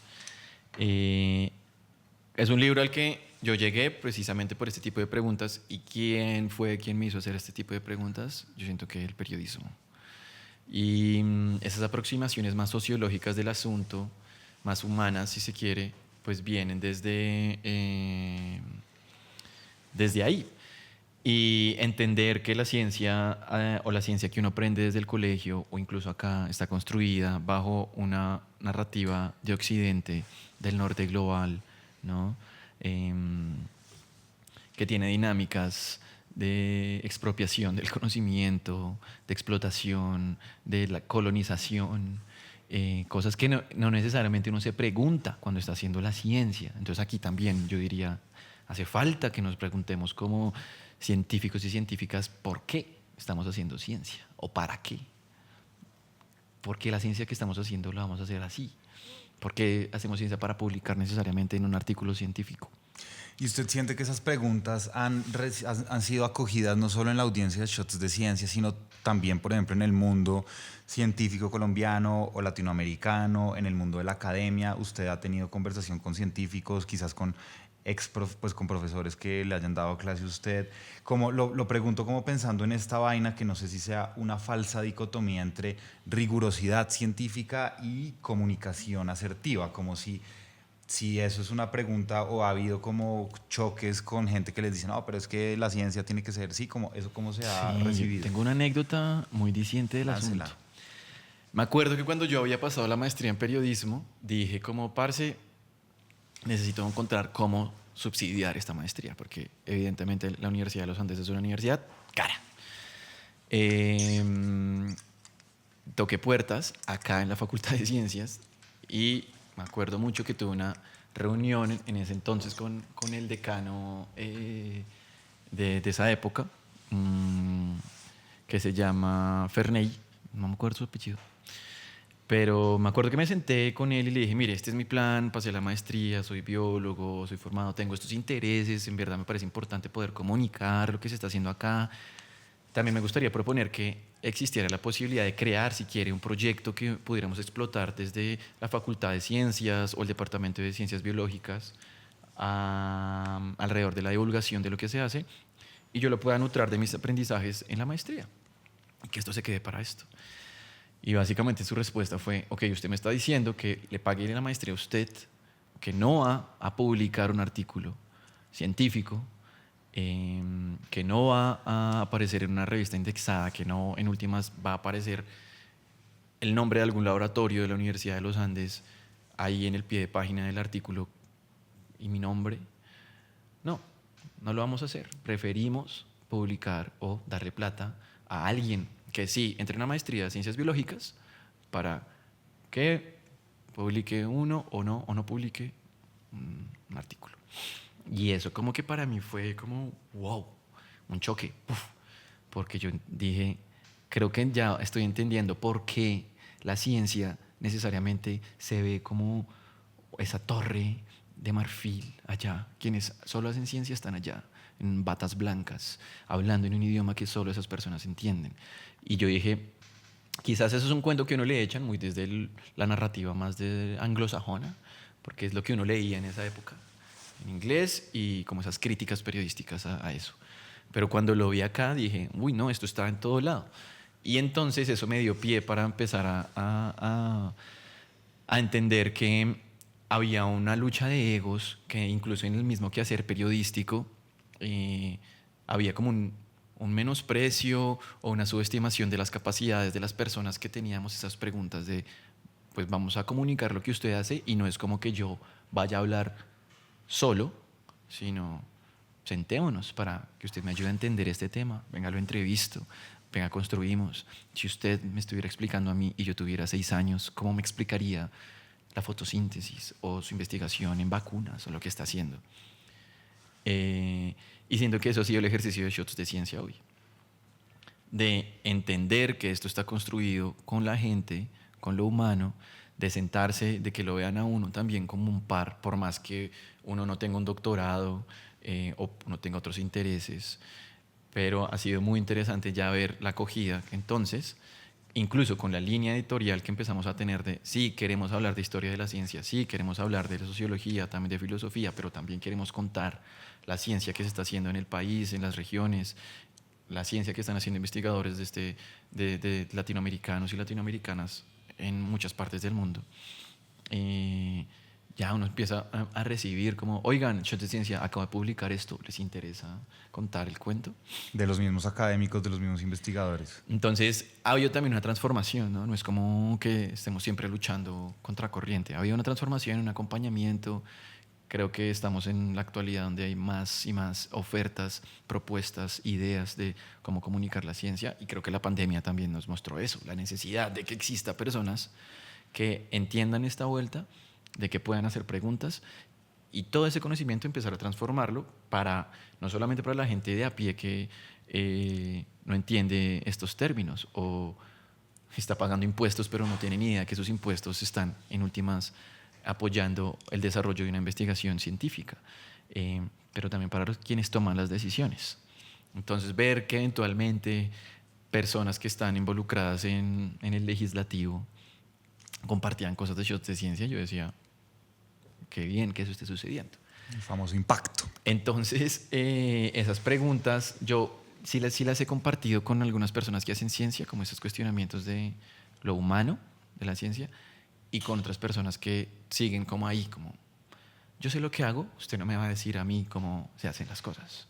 Es un libro al que yo llegué precisamente por este tipo de preguntas. ¿Y quién fue quien me hizo hacer este tipo de preguntas? Yo siento que el periodismo. Y esas aproximaciones más sociológicas del asunto, más humanas si se quiere, pues vienen desde ahí. Y entender que la ciencia o la ciencia que uno aprende desde el colegio o incluso acá está construida bajo una narrativa de Occidente, del norte global, ¿no? Que tiene dinámicas de expropiación del conocimiento, de explotación, de la colonización, cosas que no necesariamente uno se pregunta cuando está haciendo la ciencia. Entonces aquí también yo diría, hace falta que nos preguntemos como científicos y científicas por qué estamos haciendo ciencia o para qué. ¿Por qué la ciencia que estamos haciendo la vamos a hacer así? ¿Por qué hacemos ciencia para publicar necesariamente en un artículo científico? ¿Y usted siente que esas preguntas han sido acogidas no solo en la audiencia de Shots de Ciencia, sino también, por ejemplo, en el mundo científico colombiano o latinoamericano, en el mundo de la academia? ¿Usted ha tenido conversación con científicos, quizás con pues con profesores que le hayan dado clase a usted? Como, lo pregunto como pensando en esta vaina que no sé si sea una falsa dicotomía entre rigurosidad científica y comunicación asertiva, como si eso es una pregunta o ha habido como choques con gente que les dice, no, pero es que la ciencia tiene que ser, sí, como eso cómo se ha Sí, yo recibido. tengo una anécdota muy diciente del Láncela. asunto. Me acuerdo que cuando yo había pasado la maestría en periodismo, dije como, parce, necesito encontrar cómo subsidiar esta maestría, porque evidentemente la Universidad de los Andes es una universidad cara. Toqué puertas acá en la Facultad de Ciencias y me acuerdo mucho que tuve una reunión en ese entonces con el decano de esa época, que se llama Ferney, no me acuerdo su apellido. Pero me acuerdo que me senté con él y le dije, mire, este es mi plan, pasé la maestría, soy biólogo, soy formado, tengo estos intereses, en verdad me parece importante poder comunicar lo que se está haciendo acá. También me gustaría proponer que existiera la posibilidad de crear, si quiere, un proyecto que pudiéramos explotar desde la Facultad de Ciencias o el Departamento de Ciencias Biológicas alrededor de la divulgación de lo que se hace y yo lo pueda nutrir de mis aprendizajes en la maestría y que esto se quede para esto. Y básicamente su respuesta fue, ok, usted me está diciendo que le pague la maestría a usted, que no va a publicar un artículo científico, que no va a aparecer en una revista indexada, que no en últimas va a aparecer el nombre de algún laboratorio de la Universidad de los Andes ahí en el pie de página del artículo y mi nombre. No, no lo vamos a hacer. Preferimos publicar o darle plata a alguien que sí entre una maestría de ciencias biológicas para que publique uno o no publique un artículo. Y eso como que para mí fue como, wow, un choque. Uf, porque yo dije, creo que ya estoy entendiendo por qué la ciencia necesariamente se ve como esa torre de marfil allá. Quienes solo hacen ciencia están allá, en batas blancas, hablando en un idioma que solo esas personas entienden. Y yo dije, quizás eso es un cuento que uno le echan muy desde la narrativa más de anglosajona, porque es lo que uno leía en esa época, en inglés, y como esas críticas periodísticas a eso. Pero cuando lo vi acá dije, uy, no, esto está en todo lado. Y entonces eso me dio pie para empezar a entender que había una lucha de egos, que incluso en el mismo quehacer periodístico había como un menosprecio o una subestimación de las capacidades de las personas que teníamos esas preguntas de, pues vamos a comunicar lo que usted hace y no es como que yo vaya a hablar solo, sino sentémonos para que usted me ayude a entender este tema, venga, lo entrevisto, venga, construimos. Si usted me estuviera explicando a mí y yo tuviera 6 años, ¿cómo me explicaría la fotosíntesis o su investigación en vacunas o lo que está haciendo? Y siento que eso ha sido el ejercicio de Shots de Ciencia hoy, de entender que esto está construido con la gente, con lo humano, de sentarse, de que lo vean a uno también como un par, por más que uno no tenga un doctorado o no tenga otros intereses. Pero ha sido muy interesante ya ver la acogida. Entonces, incluso con la línea editorial que empezamos a tener de, sí, queremos hablar de historia de la ciencia, sí, queremos hablar de sociología, también de filosofía, pero también queremos contar la ciencia que se está haciendo en el país, en las regiones, la ciencia que están haciendo investigadores de latinoamericanos y latinoamericanas en muchas partes del mundo. Ya uno empieza a recibir como, oigan, Shots de Ciencia acaba de publicar esto, ¿les interesa contar el cuento? De los mismos académicos, de los mismos investigadores. Entonces ha habido también una transformación, ¿no? No es como que estemos siempre luchando contra corriente. Ha habido una transformación, un acompañamiento. Creo que estamos en la actualidad donde hay más y más ofertas, propuestas, ideas de cómo comunicar la ciencia, y creo que la pandemia también nos mostró eso, la necesidad de que exista personas que entiendan esta vuelta, de que puedan hacer preguntas y todo ese conocimiento empezar a transformarlo para, no solamente para la gente de a pie que no entiende estos términos o está pagando impuestos pero no tiene ni idea que esos impuestos están en últimas apoyando el desarrollo de una investigación científica, pero también para quienes toman las decisiones. Entonces, ver que eventualmente personas que están involucradas en el legislativo compartían cosas de Shots de Ciencia, yo decía, qué bien que eso esté sucediendo. El famoso impacto. Entonces, esas preguntas, yo sí las he compartido con algunas personas que hacen ciencia, como esos cuestionamientos de lo humano de la ciencia, y con otras personas que siguen como ahí, como yo sé lo que hago, usted no me va a decir a mí cómo se hacen las cosas.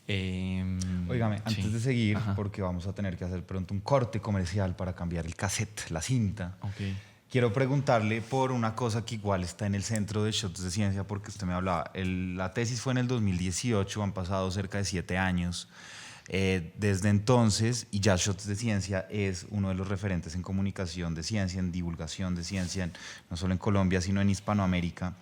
Óigame, antes de seguir, porque vamos a tener que hacer pronto un corte comercial para cambiar el cassette, la cinta. Okay. Quiero preguntarle por una cosa que igual está en el centro de Shots de Ciencia, porque usted me hablaba, la tesis fue en el 2018, han pasado cerca de 7 años. Desde entonces, y ya Shots de Ciencia es uno de los referentes en comunicación de ciencia, en divulgación de ciencia, no solo en Colombia, sino en Hispanoamérica,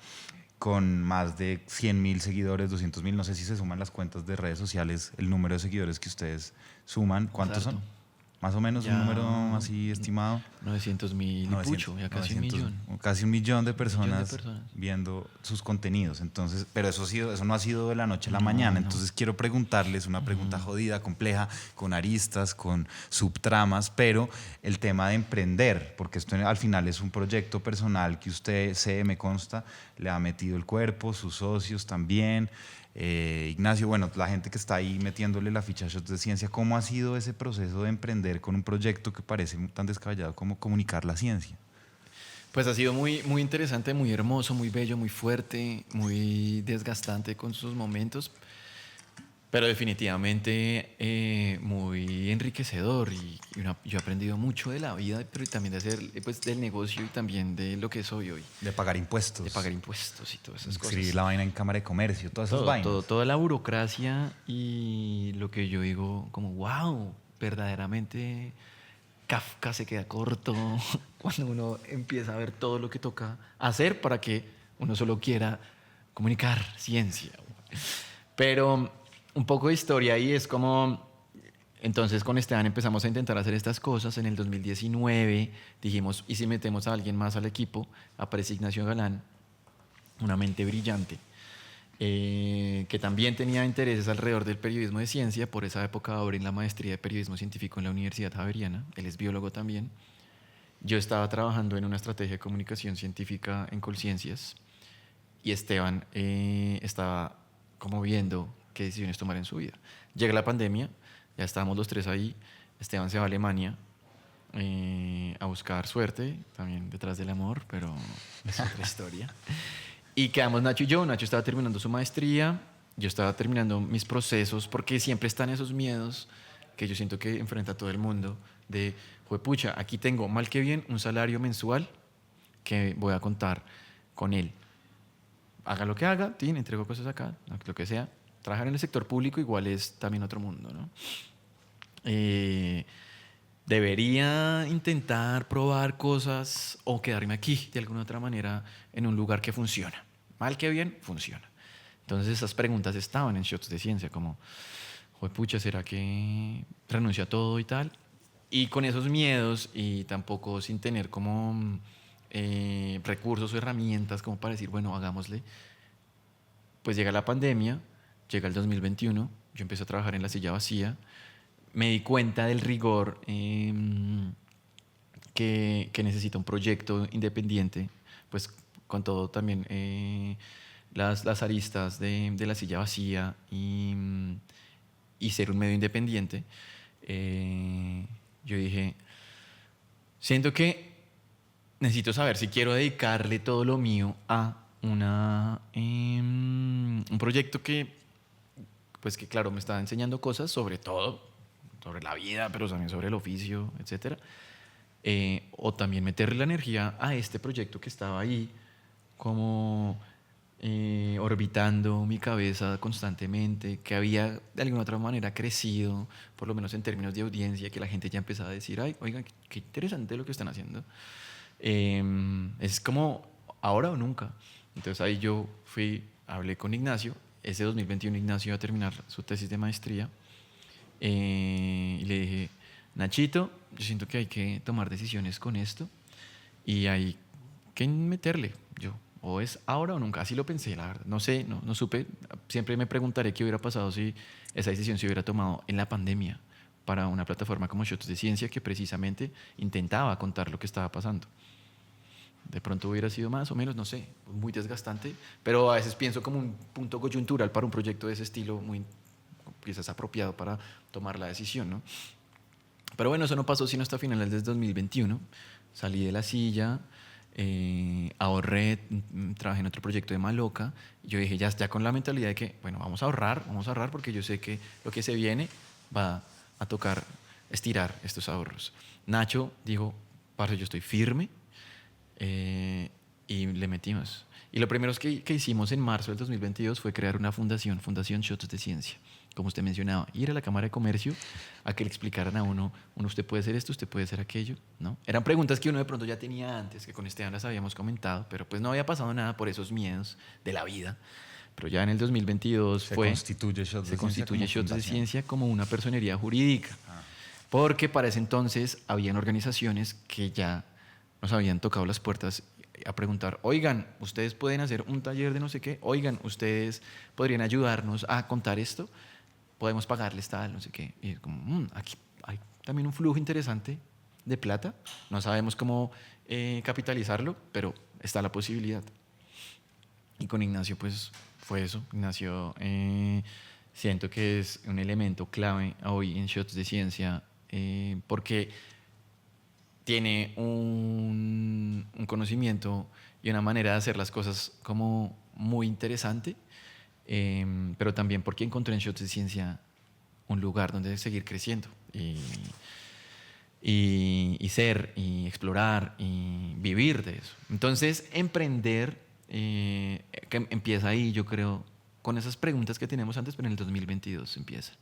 con más de 100.000 seguidores, 200.000, no sé si se suman las cuentas de redes sociales, el número de seguidores que ustedes suman, ¿cuántos son? Más o menos, ya un número así estimado. 900.000 y pucho, ya casi 900, 1 millón. Casi 1 millón de personas viendo sus contenidos. Entonces, pero eso no ha sido de la noche a la mañana. Entonces quiero preguntarles una pregunta jodida, compleja, con aristas, con subtramas, pero el tema de emprender, porque esto al final es un proyecto personal que usted, me consta, le ha metido el cuerpo, sus socios también. Ignacio, bueno, la gente que está ahí metiéndole la ficha a Shots de Ciencia, ¿cómo ha sido ese proceso de emprender con un proyecto que parece tan descabellado como comunicar la ciencia? Pues ha sido muy, muy interesante, muy hermoso, muy bello, muy fuerte, muy desgastante con sus momentos, pero definitivamente muy enriquecedor yo he aprendido mucho de la vida, pero también de hacer, pues, del negocio y también de lo que soy hoy, De pagar de pagar impuestos, impuestos y todas esas escribir cosas. la vaina en Cámara de Comercio, todas esas Todo, vainas. todo, toda la burocracia y lo que yo digo como, wow, verdaderamente Kafka se queda corto cuando uno empieza a ver todo lo que toca hacer para que uno solo quiera comunicar ciencia. Pero un poco de historia ahí es como, entonces con Esteban empezamos a intentar hacer estas cosas. En el 2019 dijimos, ¿y si metemos a alguien más al equipo? Aparece Ignacio Galán, una mente brillante, que también tenía intereses alrededor del periodismo de ciencia. Por esa época abrí la maestría de periodismo científico en la Universidad Javeriana. Él es biólogo también. Yo estaba trabajando en una estrategia de comunicación científica en Colciencias y Esteban estaba como viendo qué decisiones tomar en su vida. Llega la pandemia, ya estábamos los tres ahí. Esteban se va a Alemania a buscar suerte, también detrás del amor, pero es otra historia. Y quedamos Nacho y yo. Nacho estaba terminando su maestría, yo estaba terminando mis procesos, porque siempre están esos miedos que yo siento que enfrenta todo el mundo, de, juepucha, aquí tengo mal que bien un salario mensual que voy a contar con él. Haga lo que haga, entrego cosas acá, lo que sea. Trabajar en el sector público igual es también otro mundo, ¿no? Eh, Debería intentar probar cosas o quedarme aquí de alguna otra manera en un lugar que funciona. Mal que bien, funciona. Entonces esas preguntas estaban en Shots de Ciencia, como, pucha, ¿será que renuncio a todo y tal? Y con esos miedos y tampoco sin tener como recursos o herramientas como para decir, bueno, hagámosle, pues llega la pandemia, llega el 2021, yo empecé a trabajar en la silla vacía, me di cuenta del rigor que necesita un proyecto independiente, pues con todo también las aristas de la silla vacía y ser un medio independiente. Yo dije, siento que necesito saber si quiero dedicarle todo lo mío a un proyecto que, pues que claro, me está enseñando cosas sobre todo, sobre la vida, pero también sobre el oficio, etcétera. O también meterle la energía a este proyecto que estaba ahí, como orbitando mi cabeza constantemente, que había de alguna otra manera crecido, por lo menos en términos de audiencia, que la gente ya empezaba a decir, ay, oigan, qué interesante lo que están haciendo. Es como ahora o nunca. Entonces ahí yo hablé con Ignacio. Ese 2021 Ignacio iba a terminar su tesis de maestría. Y le dije, Nachito, yo siento que hay que tomar decisiones con esto y hay que meterle. Yo, o es ahora o nunca. Así lo pensé, la verdad. No sé, no supe. Siempre me preguntaré qué hubiera pasado si esa decisión se hubiera tomado en la pandemia para una plataforma como Shots de Ciencia que precisamente intentaba contar lo que estaba pasando. De pronto hubiera sido más o menos, no sé, muy desgastante, pero a veces pienso como un punto coyuntural para un proyecto de ese estilo, muy quizás apropiado para tomar la decisión, ¿no? Pero bueno, eso no pasó sino hasta finales del 2021. Salí de la silla, ahorré, trabajé en otro proyecto de Maloca. Y yo dije, ya con la mentalidad de que, bueno, vamos a ahorrar porque yo sé que lo que se viene va a tocar estirar estos ahorros. Nacho dijo, parce, yo estoy firme, y le metimos. Y lo primero que hicimos en marzo del 2022 fue crear una fundación, Fundación Shots de Ciencia, como usted mencionaba, ir a la Cámara de Comercio a que le explicaran a uno, usted puede hacer esto, usted puede hacer aquello, ¿no? Eran preguntas que uno de pronto ya tenía antes, que con Esteban las habíamos comentado, pero pues no había pasado nada por esos miedos de la vida. Pero ya en el 2022 Se constituye Shots de Ciencia como una personería jurídica, porque para ese entonces habían organizaciones que ya nos habían tocado las puertas a preguntar, oigan, ustedes pueden hacer un taller de no sé qué, oigan, ustedes podrían ayudarnos a contar esto, podemos pagarles tal, no sé qué. Y es como, aquí hay también un flujo interesante de plata, no sabemos cómo capitalizarlo, pero está la posibilidad. Y con Ignacio, pues fue eso. Ignacio, siento que es un elemento clave hoy en Shots de Ciencia, porque tiene un conocimiento y una manera de hacer las cosas como muy interesante, pero también porque encontré en Shots de Ciencia un lugar donde seguir creciendo y ser y explorar y vivir de eso. Entonces, emprender que empieza ahí, yo creo, con esas preguntas que teníamos antes, pero en el 2022 empieza.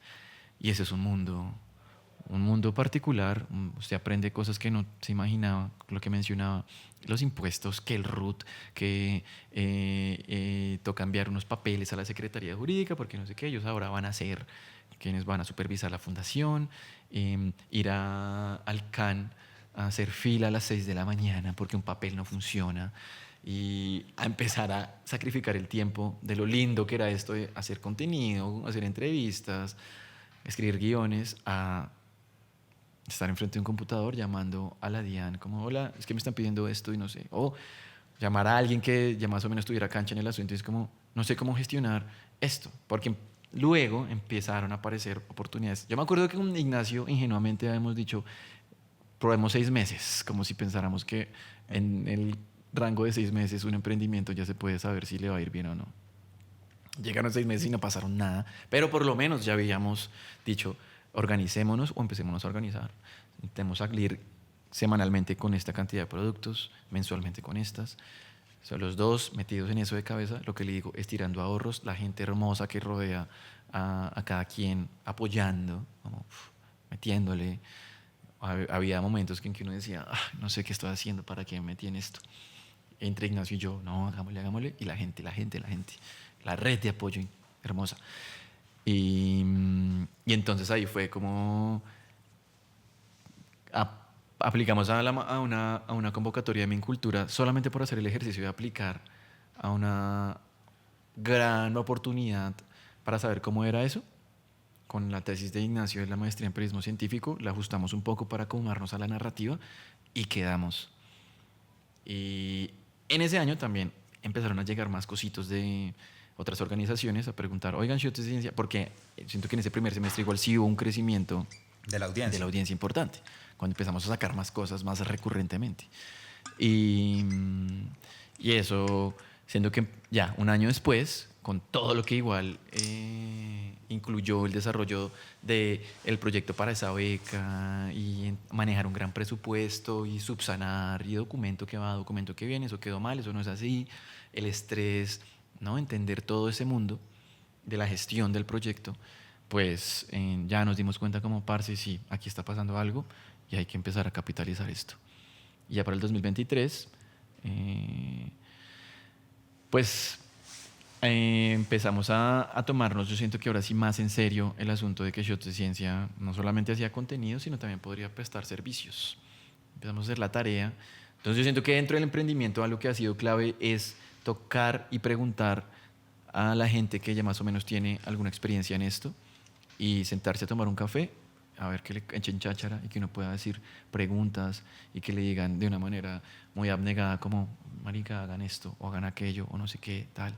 Y ese es un mundo particular. Usted aprende cosas que no se imaginaba, lo que mencionaba, los impuestos, que el RUT, que toca enviar unos papeles a la Secretaría Jurídica, porque no sé qué, ellos ahora van a ser quienes van a supervisar la fundación, ir al CAN a hacer fila a las 6 de la mañana porque un papel no funciona y a empezar a sacrificar el tiempo de lo lindo que era esto de hacer contenido, hacer entrevistas, escribir guiones, a estar enfrente de un computador llamando a la DIAN como, hola, es que me están pidiendo esto y no sé. O llamar a alguien que ya más o menos tuviera cancha en el asunto y es como, no sé cómo gestionar esto. Porque luego empezaron a aparecer oportunidades. Yo me acuerdo que con Ignacio ingenuamente habíamos dicho, probemos 6 meses, como si pensáramos que en el rango de 6 meses un emprendimiento ya se puede saber si le va a ir bien o no. Llegaron 6 meses y no pasaron nada, pero por lo menos ya habíamos dicho, organicémonos o empecémonos a organizar. Intentemos salir semanalmente con esta cantidad de productos, mensualmente con estas. Son los dos metidos en eso de cabeza, lo que le digo, estirando ahorros, la gente hermosa que rodea a cada quien, apoyando, como, metiéndole. Había momentos en que uno decía, no sé qué estoy haciendo, para qué me metí en esto. Entre Ignacio y yo, no, hagámosle, hagámosle. Y la gente. La red de apoyo hermosa. Y entonces ahí fue como aplicamos a una convocatoria de Mincultura solamente por hacer el ejercicio de aplicar a una gran oportunidad para saber cómo era eso. Con la tesis de Ignacio de la maestría en periodismo científico, la ajustamos un poco para acomodarnos a la narrativa y quedamos. Y en ese año también empezaron a llegar más cositos de otras organizaciones a preguntar, oigan, Shots de Ciencia, porque siento que en ese primer semestre igual sí hubo un crecimiento de la audiencia importante, cuando empezamos a sacar más cosas más recurrentemente. Y, y eso, siendo que ya un año después, con todo lo que igual incluyó el desarrollo del proyecto para esa beca y manejar un gran presupuesto y subsanar y documento que va, documento que viene, eso quedó mal, eso no es así, el estrés, ¿no? Entender todo ese mundo de la gestión del proyecto, pues ya nos dimos cuenta como parce, sí, aquí está pasando algo y hay que empezar a capitalizar esto. Y ya para el 2023, pues empezamos a tomarnos, yo siento que ahora sí más en serio el asunto de que Shots de Ciencia no solamente hacía contenido, sino también podría prestar servicios. Empezamos a hacer la tarea. Entonces yo siento que dentro del emprendimiento algo que ha sido clave es tocar y preguntar a la gente que ya más o menos tiene alguna experiencia en esto y sentarse a tomar un café, a ver que le echen cháchara y que uno pueda decir preguntas y que le digan de una manera muy abnegada como, marica, hagan esto o hagan aquello o no sé qué, tal.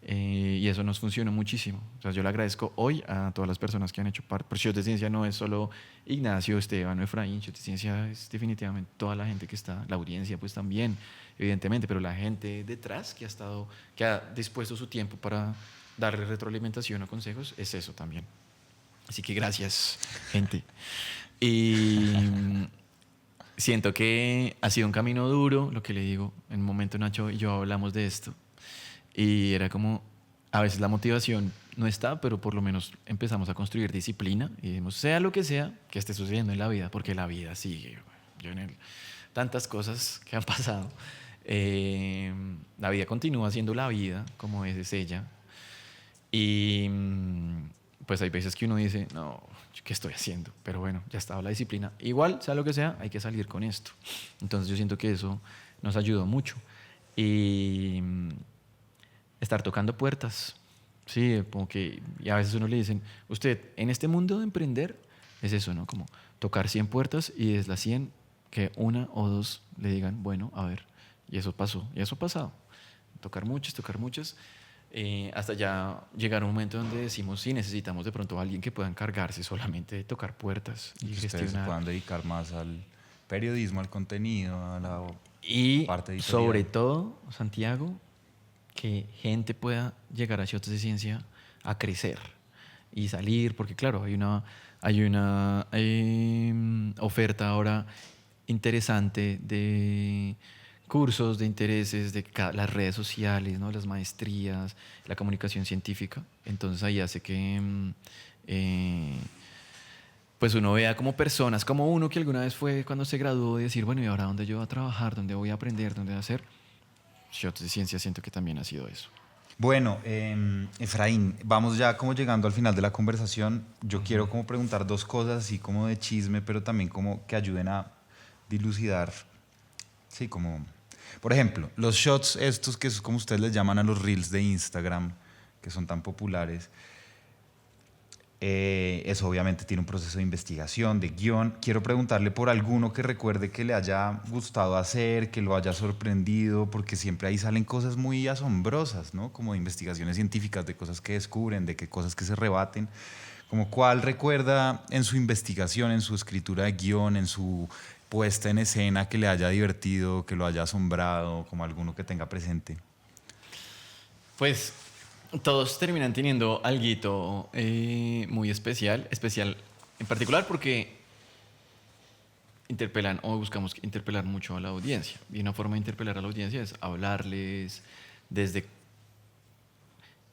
Y eso nos funcionó muchísimo. O sea, yo le agradezco hoy a todas las personas que han hecho parte. Porque Shots de Ciencia no es solo Ignacio, Esteban o Efraín. Shots de Ciencia es definitivamente toda la gente que está, la audiencia pues también, evidentemente, pero la gente detrás que ha estado, que ha dispuesto su tiempo para darle retroalimentación o consejos, es eso también. Así que gracias, gente. Y siento que ha sido un camino duro, lo que le digo. En un momento Nacho y yo hablamos de esto. Y era como, a veces la motivación no está, pero por lo menos empezamos a construir disciplina y dijimos, sea lo que sea que esté sucediendo en la vida, porque la vida sigue. Yo en tantas cosas que han pasado. La vida continúa siendo la vida, como es ella. Y pues hay veces que uno dice, no, ¿qué estoy haciendo? Pero bueno, ya estaba la disciplina. Igual, sea lo que sea, hay que salir con esto. Entonces yo siento que eso nos ayudó mucho. Y estar tocando puertas. Sí, como que y a veces uno le dicen, usted, en este mundo de emprender, es eso, ¿no? Como tocar 100 puertas y desde las 100 que una o dos le digan, bueno, a ver, y eso pasó, y eso ha pasado. tocar muchos, hasta ya llegar a un momento donde decimos, sí, necesitamos de pronto a alguien que pueda encargarse solamente de tocar puertas y Que ustedes se gestionar. puedan dedicar más al periodismo, al contenido, a la Y parte sobre editorial. todo, Santiago, que gente pueda llegar a Shots de Ciencia a crecer y salir, porque claro, hay una oferta ahora interesante de cursos, de intereses, de las redes sociales, ¿no? Las maestrías, la comunicación científica. Entonces ahí hace que eh, pues uno vea como personas, como uno que alguna vez fue cuando se graduó, de decir, bueno, ¿y ahora dónde yo voy a trabajar? ¿Dónde voy a aprender? ¿Dónde voy a hacer? Shots de Ciencia siento que también ha sido eso. Bueno, Efraín, vamos ya como llegando al final de la conversación. Yo quiero como preguntar dos cosas, así como de chisme, pero también como que ayuden a dilucidar. Sí, como, por ejemplo, los shots estos que es como ustedes les llaman a los reels de Instagram, que son tan populares. Eso obviamente tiene un proceso de investigación, de guión. Quiero preguntarle por alguno que recuerde que le haya gustado hacer, que lo haya sorprendido, porque siempre ahí salen cosas muy asombrosas, ¿no? Como de investigaciones científicas, de cosas que descubren, de que cosas que se rebaten. Como cuál recuerda en su investigación, en su escritura de guión, en su puesta en escena que le haya divertido, que lo haya asombrado, como alguno que tenga presente. Pues todos terminan teniendo alguito muy especial en particular porque interpelan o buscamos interpelar mucho a la audiencia. Y una forma de interpelar a la audiencia es hablarles desde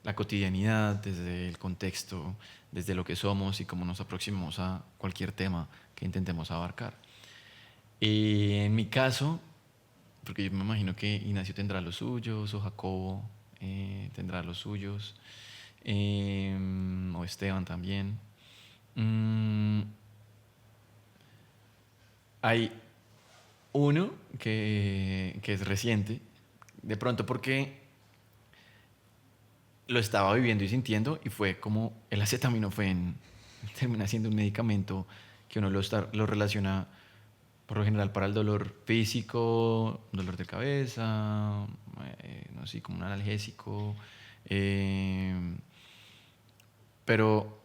la cotidianidad, desde el contexto, desde lo que somos y cómo nos aproximamos a cualquier tema que intentemos abarcar. Y en mi caso, porque yo me imagino que Ignacio tendrá los suyos, o Jacobo tendrá los suyos, o Esteban también. Mm, Hay uno que es reciente, de pronto porque lo estaba viviendo y sintiendo, y fue como el acetaminofén termina siendo un medicamento que uno lo relaciona por lo general para el dolor físico, dolor de cabeza, no sé, como un analgésico. eh, pero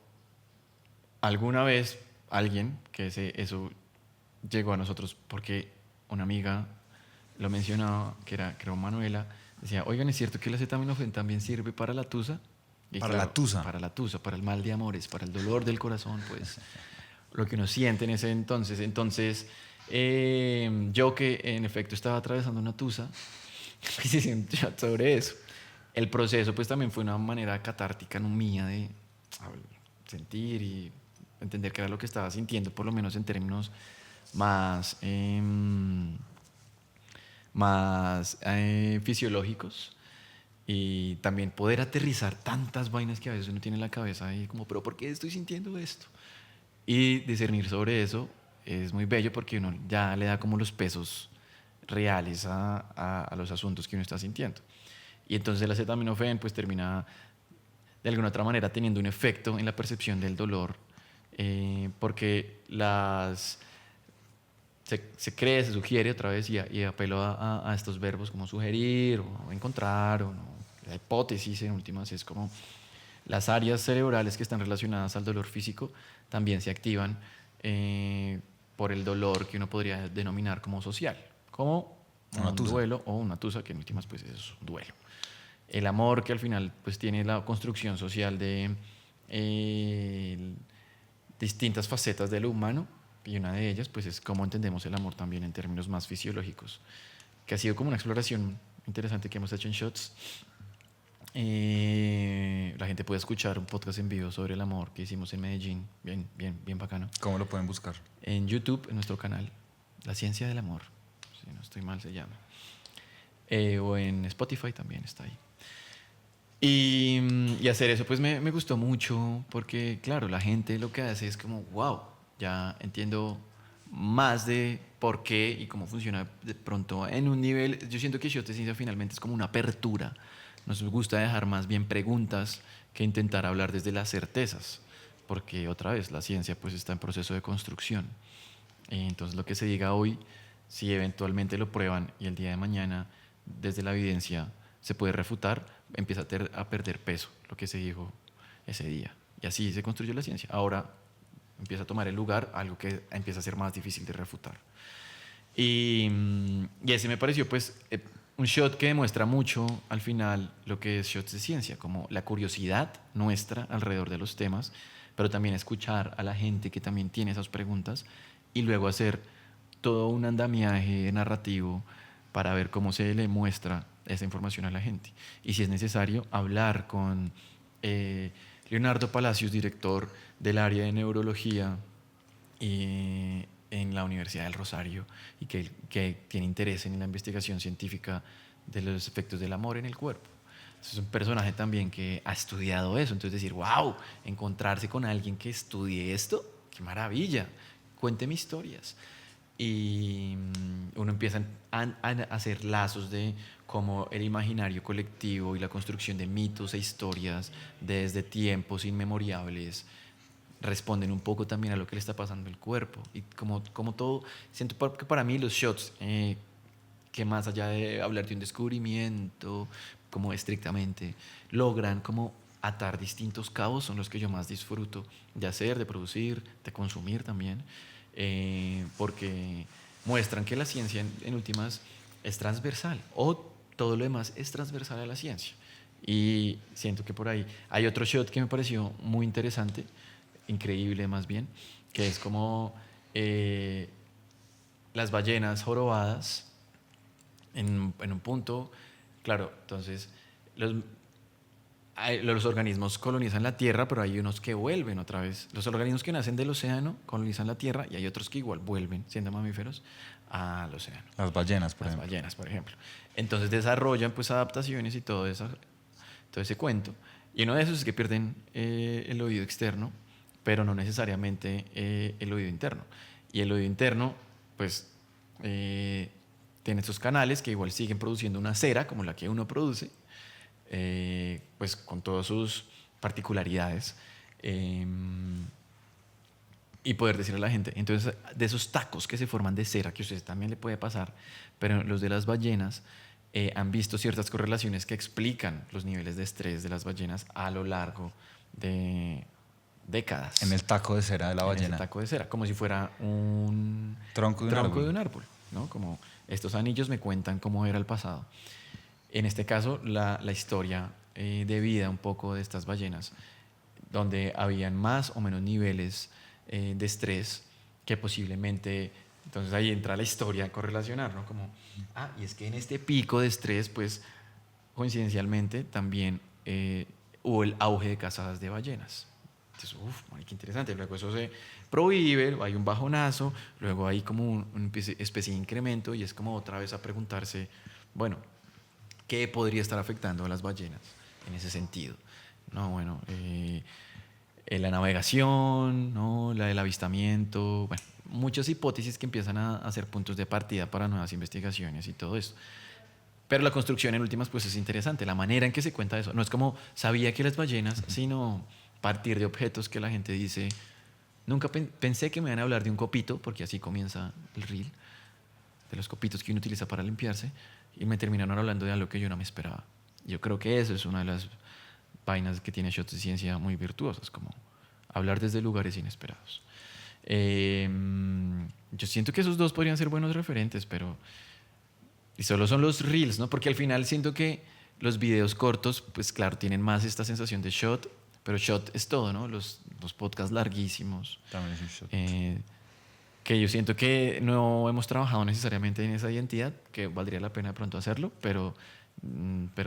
alguna vez alguien, eso llegó a nosotros porque una amiga lo mencionaba, que era Manuela, decía, oigan, ¿es cierto que el acetaminofén también sirve para la tusa? Y Para la claro, tusa. para la tusa, para el mal de amores, para el dolor del corazón, pues lo que uno siente en ese entonces. Entonces, yo que en efecto estaba atravesando una tusa, pues hice un chat sobre eso. El proceso pues también fue una manera catártica, no mía, de sentir y entender qué era lo que estaba sintiendo, por lo menos en términos más, más fisiológicos, y también poder aterrizar tantas vainas que a veces uno tiene en la cabeza y como, pero ¿por qué estoy sintiendo esto? Y discernir sobre eso es muy bello porque uno ya le da como los pesos reales a los asuntos que uno está sintiendo. Y entonces el acetaminofén pues termina de alguna otra manera teniendo un efecto en la percepción del dolor, porque se cree, se sugiere otra vez, y apelo a estos verbos como sugerir o encontrar, o no, la hipótesis en últimas es como las áreas cerebrales que están relacionadas al dolor físico también se activan por el dolor que uno podría denominar como social, como Una un tusa. duelo o una tusa, que en últimas pues es un duelo. El amor que al final pues tiene la construcción social de distintas facetas de lo humano, y una de ellas pues es cómo entendemos el amor también en términos más fisiológicos, que ha sido como una exploración interesante que hemos hecho en Shots. La gente puede escuchar un podcast en vivo sobre el amor que hicimos en Medellín, bien, bien, bien bacano. ¿Cómo lo pueden buscar? En YouTube, en nuestro canal, La Ciencia del Amor, si no estoy mal se llama. O en Spotify también está ahí. Y hacer eso pues me gustó mucho porque, claro, la gente lo que hace es como, wow, ya entiendo más de por qué y cómo funciona de pronto en un nivel. Yo siento que Shots de Ciencia finalmente es como una apertura. Nos gusta dejar más bien preguntas que intentar hablar desde las certezas, porque otra vez la ciencia pues está en proceso de construcción. Entonces lo que se diga hoy, si eventualmente lo prueban y el día de mañana desde la evidencia se puede refutar, empieza a perder peso lo que se dijo ese día. Y así se construyó la ciencia. Ahora empieza a tomar el lugar algo que empieza a ser más difícil de refutar. Y ese me pareció pues un shot que demuestra mucho al final lo que es shots de ciencia, como la curiosidad nuestra alrededor de los temas, pero también escuchar a la gente que también tiene esas preguntas y luego hacer todo un andamiaje narrativo para ver cómo se le muestra esa información a la gente. Y si es necesario, hablar con Leonardo Palacios, director del área de neurología en la Universidad del Rosario y que tiene interés en la investigación científica de los efectos del amor en el cuerpo. Es un personaje también que ha estudiado eso. Entonces decir, wow, encontrarse con alguien que estudie esto, qué maravilla, cuénteme historias. Y uno empieza a hacer lazos de cómo el imaginario colectivo y la construcción de mitos e historias desde tiempos inmemoriales responden un poco también a lo que le está pasando al cuerpo. Y como todo, siento que para mí los shots, que más allá de hablar de un descubrimiento, como estrictamente, logran como atar distintos cabos, son los que yo más disfruto de hacer, de producir, de consumir también, porque muestran que la ciencia en últimas es transversal, o todo lo demás es transversal a la ciencia. Y siento que por ahí hay otro shot que me pareció muy interesante, increíble más bien, que es como las ballenas jorobadas en un punto, claro, entonces los organismos colonizan la Tierra, pero hay unos que vuelven otra vez. Los organismos que nacen del océano colonizan la Tierra y hay otros que igual vuelven, siendo mamíferos, al océano. Las ballenas, por ejemplo. Entonces desarrollan pues adaptaciones y todo ese cuento. Y uno de esos es que pierden el oído externo, pero no necesariamente el oído interno. Y el oído interno, pues, tiene estos canales que igual siguen produciendo una cera, como la que uno produce, pues con todas sus particularidades. Y poder decirle a la gente, entonces, de esos tacos que se forman de cera, que a ustedes también le puede pasar, pero los de las ballenas han visto ciertas correlaciones que explican los niveles de estrés de las ballenas a lo largo de décadas. En el taco de cera de la ballena. En el taco de cera, como si fuera un tronco de un árbol, ¿no? Como estos anillos me cuentan cómo era el pasado. En este caso, la historia de vida un poco de estas ballenas, donde habían más o menos niveles de estrés que posiblemente, entonces ahí entra la historia a correlacionar, ¿no? Como, y es que en este pico de estrés, pues coincidencialmente también hubo el auge de cazadas de ballenas. Entonces, qué interesante. Luego eso se prohíbe, hay un bajonazo, luego hay como una especie de incremento y es como otra vez a preguntarse, bueno, ¿qué podría estar afectando a las ballenas en ese sentido? No, bueno, la navegación, ¿no? El avistamiento, bueno, muchas hipótesis que empiezan a hacer puntos de partida para nuevas investigaciones y todo eso. Pero la construcción en últimas pues es interesante, la manera en que se cuenta eso. No es como sabía que las ballenas, sino partir de objetos que la gente dice, nunca pensé que me iban a hablar de un copito, porque así comienza el reel, de los copitos que uno utiliza para limpiarse, y me terminaron hablando de algo que yo no me esperaba. Yo creo que eso es una de las vainas que tiene Shots de Ciencia muy virtuosas, como hablar desde lugares inesperados. Yo siento que esos dos podrían ser buenos referentes, pero y solo son los reels, ¿no? Porque al final siento que los videos cortos, pues claro, tienen más esta sensación de shot, pero shot es todo, ¿no? Los podcasts larguísimos. También es un shot. Que yo siento que no hemos trabajado necesariamente en esa identidad, que valdría la pena de pronto hacerlo, pero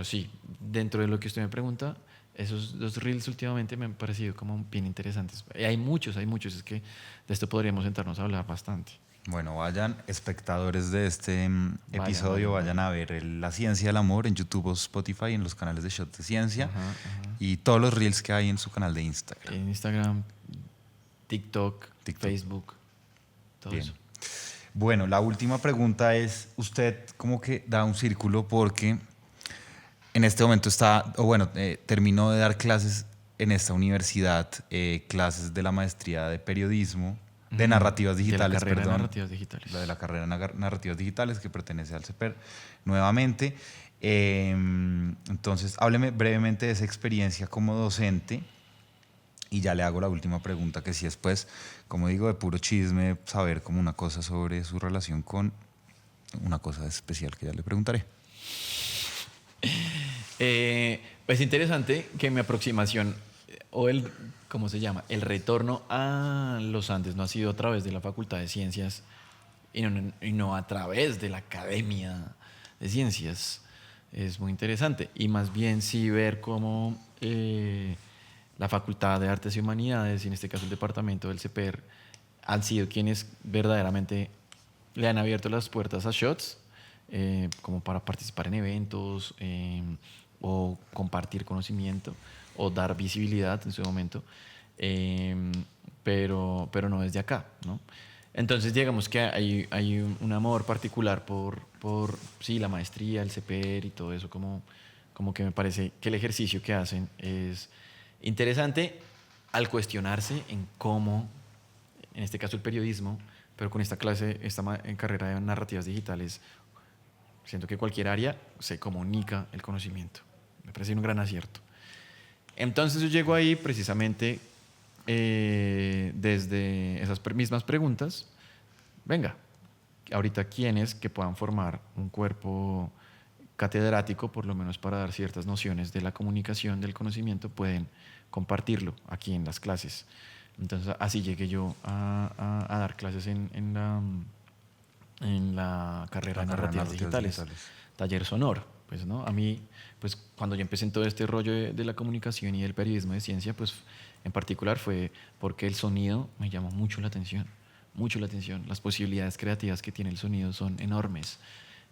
sí, dentro de lo que usted me pregunta, esos dos reels últimamente me han parecido como bien interesantes. Hay muchos, es que de esto podríamos sentarnos a hablar bastante. Bueno, vayan, espectadores de este episodio, vayan a ver La Ciencia del Amor en YouTube o Spotify, en los canales de Shot de Ciencia, y todos los reels que hay en su canal de Instagram. En Instagram, TikTok, Facebook, todo Bien. eso. Bueno, la última pregunta es, usted como que da un círculo porque en este momento terminó de dar clases en esta universidad, clases de la maestría de periodismo, de narrativas digitales, de la carrera de narrativas digitales. La de la carrera de narrativas digitales que pertenece al CEPER nuevamente. Entonces, hábleme brevemente de esa experiencia como docente y ya le hago la última pregunta, que si es, pues, como digo, de puro chisme, saber como una cosa sobre su relación con una cosa especial que ya le preguntaré. Pues interesante que mi aproximación o el, ¿cómo se llama? El retorno a los Andes no ha sido a través de la Facultad de Ciencias y no a través de la Academia de Ciencias. Es muy interesante. Y más bien sí ver cómo la Facultad de Artes y Humanidades, y en este caso el departamento del CPR, han sido quienes verdaderamente le han abierto las puertas a Shots, como para participar en eventos o compartir conocimiento o dar visibilidad en su momento, eh, pero no desde acá, ¿no? Entonces digamos que hay un amor particular por sí, la maestría, el CPR y todo eso, como que me parece que el ejercicio que hacen es interesante al cuestionarse en cómo, en este caso el periodismo, pero con esta clase, en carrera de narrativas digitales, siento que cualquier área se comunica el conocimiento. Me parece un gran acierto. Entonces yo llego ahí precisamente desde esas mismas preguntas. Venga, ahorita quiénes que puedan formar un cuerpo catedrático, por lo menos para dar ciertas nociones de la comunicación, del conocimiento, pueden compartirlo aquí en las clases. Entonces así llegué yo a dar clases en la carrera de narrativas digitales, taller sonoro. Pues, ¿no? A mí, pues cuando yo empecé en todo este rollo de la comunicación y del periodismo de ciencia, pues en particular fue porque el sonido me llamó mucho la atención, mucho la atención. Las posibilidades creativas que tiene el sonido son enormes.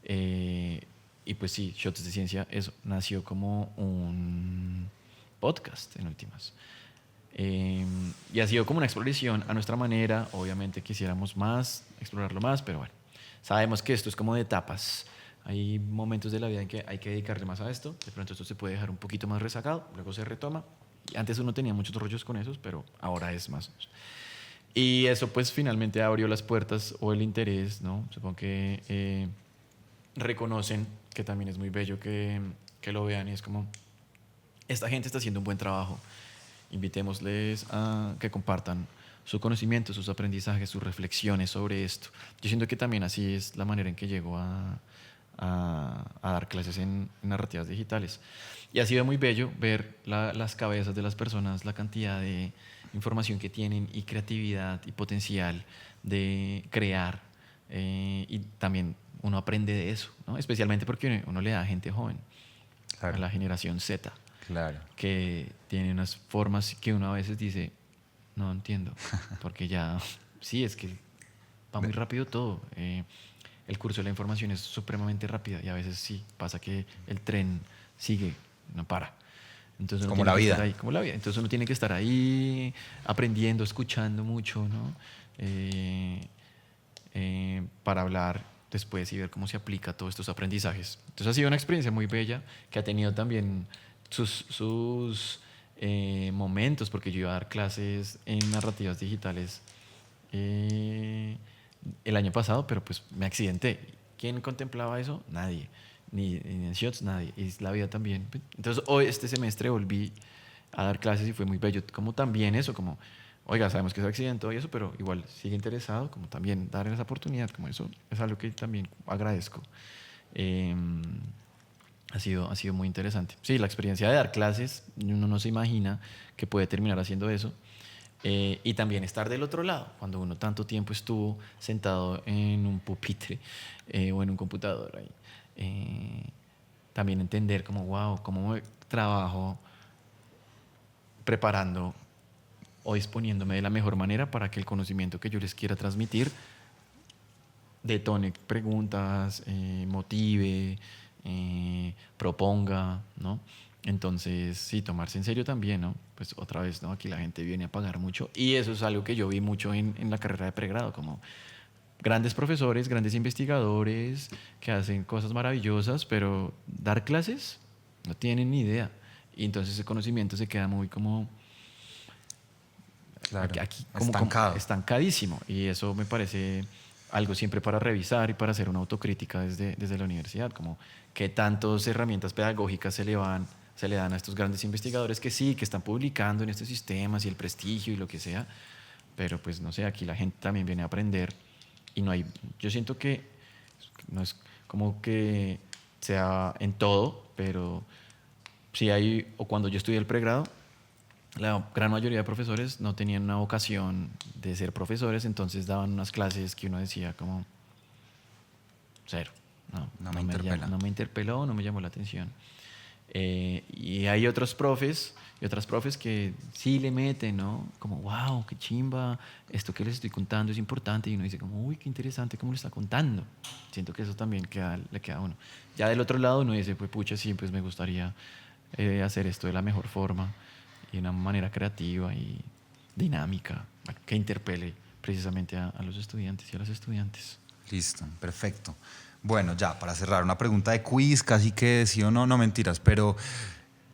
Y pues sí, Shots de Ciencia eso, nació como un podcast en últimas. Y ha sido como una exploración a nuestra manera. Obviamente quisiéramos más, explorarlo más, pero bueno, sabemos que esto es como de etapas. Hay momentos de la vida en que hay que dedicarle más a esto. De pronto esto se puede dejar un poquito más rezagado, luego se retoma. Y antes uno tenía muchos rollos con esos, pero ahora es más. Y eso pues finalmente abrió las puertas o el interés, ¿no? Supongo que reconocen que también es muy bello que lo vean y es como, esta gente está haciendo un buen trabajo. Invitémosles a que compartan su conocimiento, sus aprendizajes, sus reflexiones sobre esto. Yo siento que también así es la manera en que llego a dar clases en narrativas digitales. Y ha sido muy bello ver las cabezas de las personas, la cantidad de información que tienen y creatividad y potencial de crear. Y también uno aprende de eso, ¿no? Especialmente porque uno le da a gente joven, Claro. a la generación Z, Claro. que tiene unas formas que uno a veces dice, no entiendo, porque ya, sí, es que va muy rápido todo. El curso de la información es supremamente rápida y a veces sí, pasa que el tren sigue, no para. Entonces uno Como tiene la que vida. estar ahí, como la vida. Entonces uno tiene que estar ahí aprendiendo, escuchando mucho, ¿no? Para hablar después y ver cómo se aplica todos estos aprendizajes. Entonces ha sido una experiencia muy bella que ha tenido también sus momentos, porque yo iba a dar clases en narrativas digitales el año pasado, pero pues me accidenté. ¿Quién contemplaba eso? Nadie. Ni en Shots, nadie. Y la vida también. Entonces hoy, este semestre, volví a dar clases y fue muy bello. Como también eso, como, oiga, sabemos que se accidentó y eso, pero igual sigue interesado, como también dar esa oportunidad, como eso es algo que también agradezco. Eh, ha sido muy interesante. Sí, la experiencia de dar clases, uno no se imagina que puede terminar haciendo eso. Y también estar del otro lado, cuando uno tanto tiempo estuvo sentado en un pupitre o en un computador ahí. También entender como, wow, cómo me trabajo preparando o disponiéndome de la mejor manera para que el conocimiento que yo les quiera transmitir detone preguntas, motive, proponga, ¿no? Entonces, sí, tomarse en serio también, ¿no? Pues otra vez, ¿no? Aquí la gente viene a pagar mucho y eso es algo que yo vi mucho en la carrera de pregrado, como grandes profesores, grandes investigadores que hacen cosas maravillosas, pero dar clases no tienen ni idea. Y entonces ese conocimiento se queda muy como Claro. aquí Estancado. estancadísimo y eso me parece algo siempre para revisar y para hacer una autocrítica desde la universidad, como qué tantas herramientas pedagógicas se le dan a estos grandes investigadores que sí, que están publicando en estos sistemas y el prestigio y lo que sea, pero pues no sé, aquí la gente también viene a aprender y no hay, yo siento que no es como que sea en todo, pero sí hay, o cuando yo estudié el pregrado, la gran mayoría de profesores no tenían una vocación de ser profesores, entonces daban unas clases que uno decía como cero, No me interpela. no me interpeló, no me llamó la atención. Y hay otros profes y otras profes que sí le meten, ¿no? Como, wow, qué chimba, esto que les estoy contando es importante. Y uno dice como, uy, qué interesante cómo lo está contando. Siento que eso también le queda a uno. Ya del otro lado uno dice, pues pucha, sí, pues me gustaría hacer esto de la mejor forma y de una manera creativa y dinámica que interpele precisamente a los estudiantes y a las estudiantes. Listo, perfecto. Bueno, ya, para cerrar, una pregunta de quiz, casi que sí o no, no mentiras, pero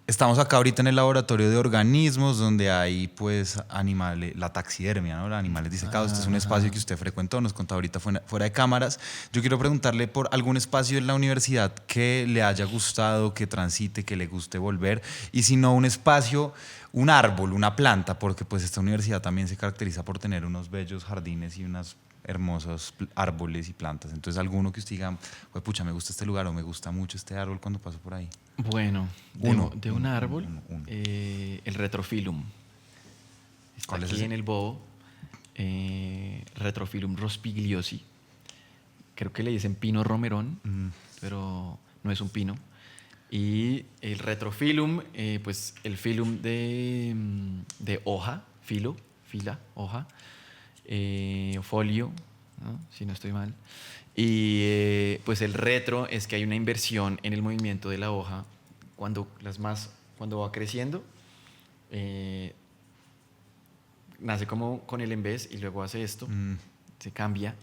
estamos acá ahorita en el laboratorio de organismos donde hay pues animales, la taxidermia, ¿no? Los animales disecados. Este es un espacio que usted frecuentó, nos contó ahorita fuera de cámaras. Yo quiero preguntarle por algún espacio en la universidad que le haya gustado, que transite, que le guste volver, y si no, un espacio, un árbol, una planta, porque pues esta universidad también se caracteriza por tener unos bellos jardines y unas hermosos árboles y plantas. Entonces, alguno que usted diga, pues pucha, me gusta este lugar o me gusta mucho este árbol cuando paso por ahí. Bueno, de un árbol, uno. el Retrophyllum. Está ¿Cuál es aquí ese? en el Bobo. Retrophyllum rospigliosi. Creo que le dicen pino romerón, pero no es un pino. Y el Retrophyllum, pues el phylum de hoja, hoja, folio, ¿no? Si no estoy mal. Y pues el retro es que hay una inversión en el movimiento de la hoja cuando va creciendo. Nace como con el en vez y luego hace esto, se cambia.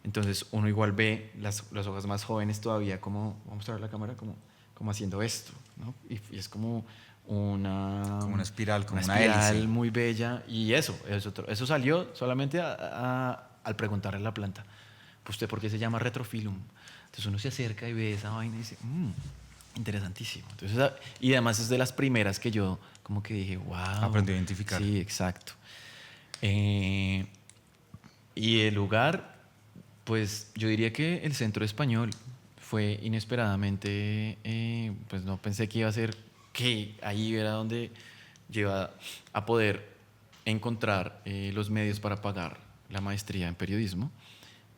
Entonces uno igual ve las hojas más jóvenes todavía como, vamos a ver la cámara, como haciendo esto, ¿no? Y es como Como una espiral, como una espiral hélice. muy bella. Y eso salió solamente al preguntarle a la planta, pues usted, ¿por qué se llama Retrophyllum? Entonces uno se acerca y ve esa vaina y dice, interesantísimo. Entonces, y además es de las primeras que yo como que dije, wow. Aprendió a identificar. Sí, exacto. Y el lugar, pues yo diría que el Centro Español fue inesperadamente, pues no pensé que iba a ser, que ahí era donde yo iba a poder encontrar los medios para pagar la maestría en periodismo.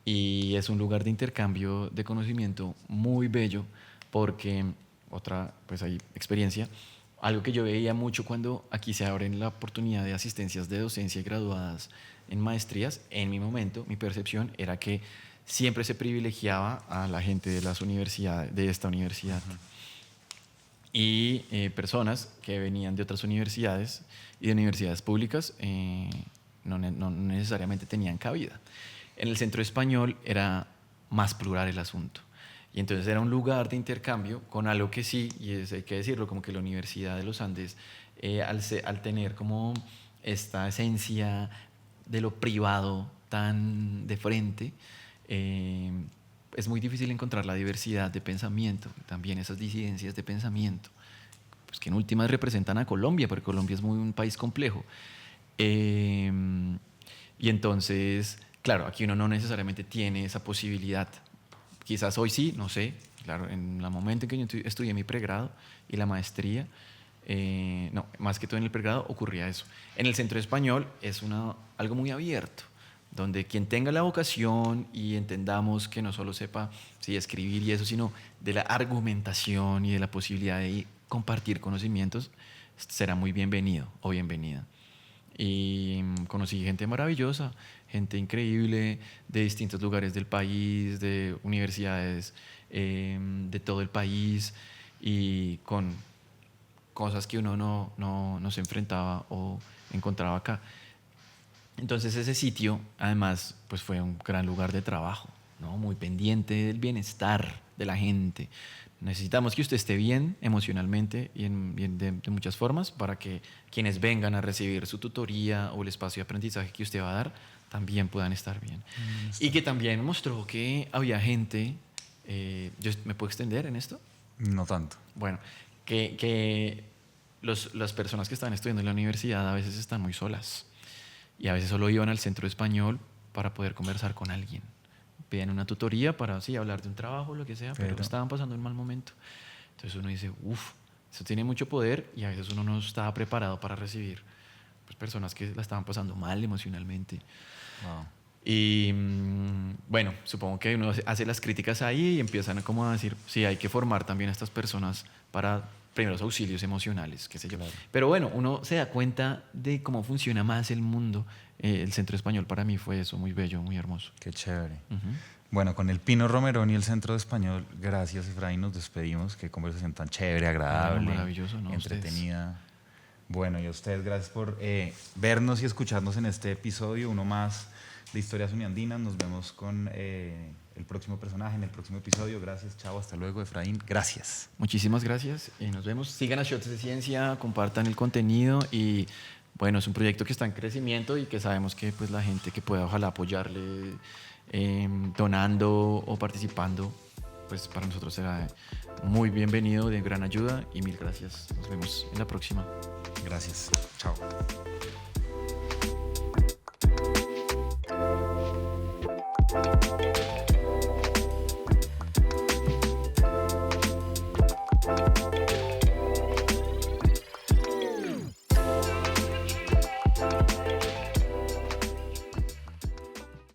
Y es un lugar de intercambio de conocimiento muy bello porque, otra, pues hay experiencia, algo que yo veía mucho cuando aquí se abren la oportunidad de asistencias de docencia graduadas en maestrías, en mi momento, mi percepción era que siempre se privilegiaba a la gente de las universidades, de esta universidad. Y personas que venían de otras universidades y de universidades públicas no necesariamente tenían cabida. En el Centro Español era más plural el asunto. Y entonces era un lugar de intercambio con algo que sí, y hay que decirlo, como que la Universidad de los Andes, al tener como esta esencia de lo privado tan de frente, es muy difícil encontrar la diversidad de pensamiento, también esas disidencias de pensamiento, pues que en últimas representan a Colombia, porque Colombia es un país complejo. Y entonces, claro, aquí uno no necesariamente tiene esa posibilidad. Quizás hoy sí, no sé. Claro, en el momento en que yo estudié mi pregrado y la maestría, no, más que todo en el pregrado ocurría eso. En el Centro Español es algo muy abierto, donde quien tenga la vocación y entendamos que no solo sepa escribir y eso, sino de la argumentación y de la posibilidad de compartir conocimientos, será muy bienvenido o bienvenida. Y conocí gente maravillosa, gente increíble de distintos lugares del país, de universidades de todo el país y con cosas que uno no se enfrentaba o encontraba acá. Entonces ese sitio además pues fue un gran lugar de trabajo, ¿no? Muy pendiente del bienestar de la gente. Necesitamos que usted esté bien emocionalmente y de muchas formas para que quienes vengan a recibir su tutoría o el espacio de aprendizaje que usted va a dar también puedan estar bien. Y que también mostró que había gente, ¿me puedo extender en esto? No tanto. Bueno, que las personas que están estudiando en la universidad a veces están muy solas y a veces solo iban al centro español para poder conversar con alguien. Piden una tutoría para, sí, hablar de un trabajo, lo que sea, pero estaban pasando un mal momento. Entonces uno dice, uff, eso tiene mucho poder y a veces uno no estaba preparado para recibir pues, personas que la estaban pasando mal emocionalmente. Wow. Y bueno, supongo que uno hace las críticas ahí y empiezan como a decir, sí, hay que formar también a estas personas para primeros auxilios emocionales, qué sé yo. Claro. Pero bueno, uno se da cuenta de cómo funciona más el mundo. El Centro Español para mí fue eso, muy bello, muy hermoso. Qué chévere. Uh-huh. Bueno, con el Pino Romerón y el Centro de Español, gracias Efraín, nos despedimos. Qué conversación tan chévere, agradable, maravilloso, ¿no? entretenida. Ustedes. Bueno, y a ustedes gracias por vernos y escucharnos en este episodio, uno más de Historias Uniandinas. Nos vemos con el próximo personaje en el próximo episodio. Gracias, chao, hasta luego, Efraín. Gracias. Muchísimas gracias y nos vemos. Sigan a Shots de Ciencia, compartan el contenido y bueno, es un proyecto que está en crecimiento y que sabemos que pues, la gente que pueda ojalá apoyarle donando o participando, pues para nosotros será muy bienvenido, de gran ayuda y mil gracias. Nos vemos en la próxima. Gracias. Chao.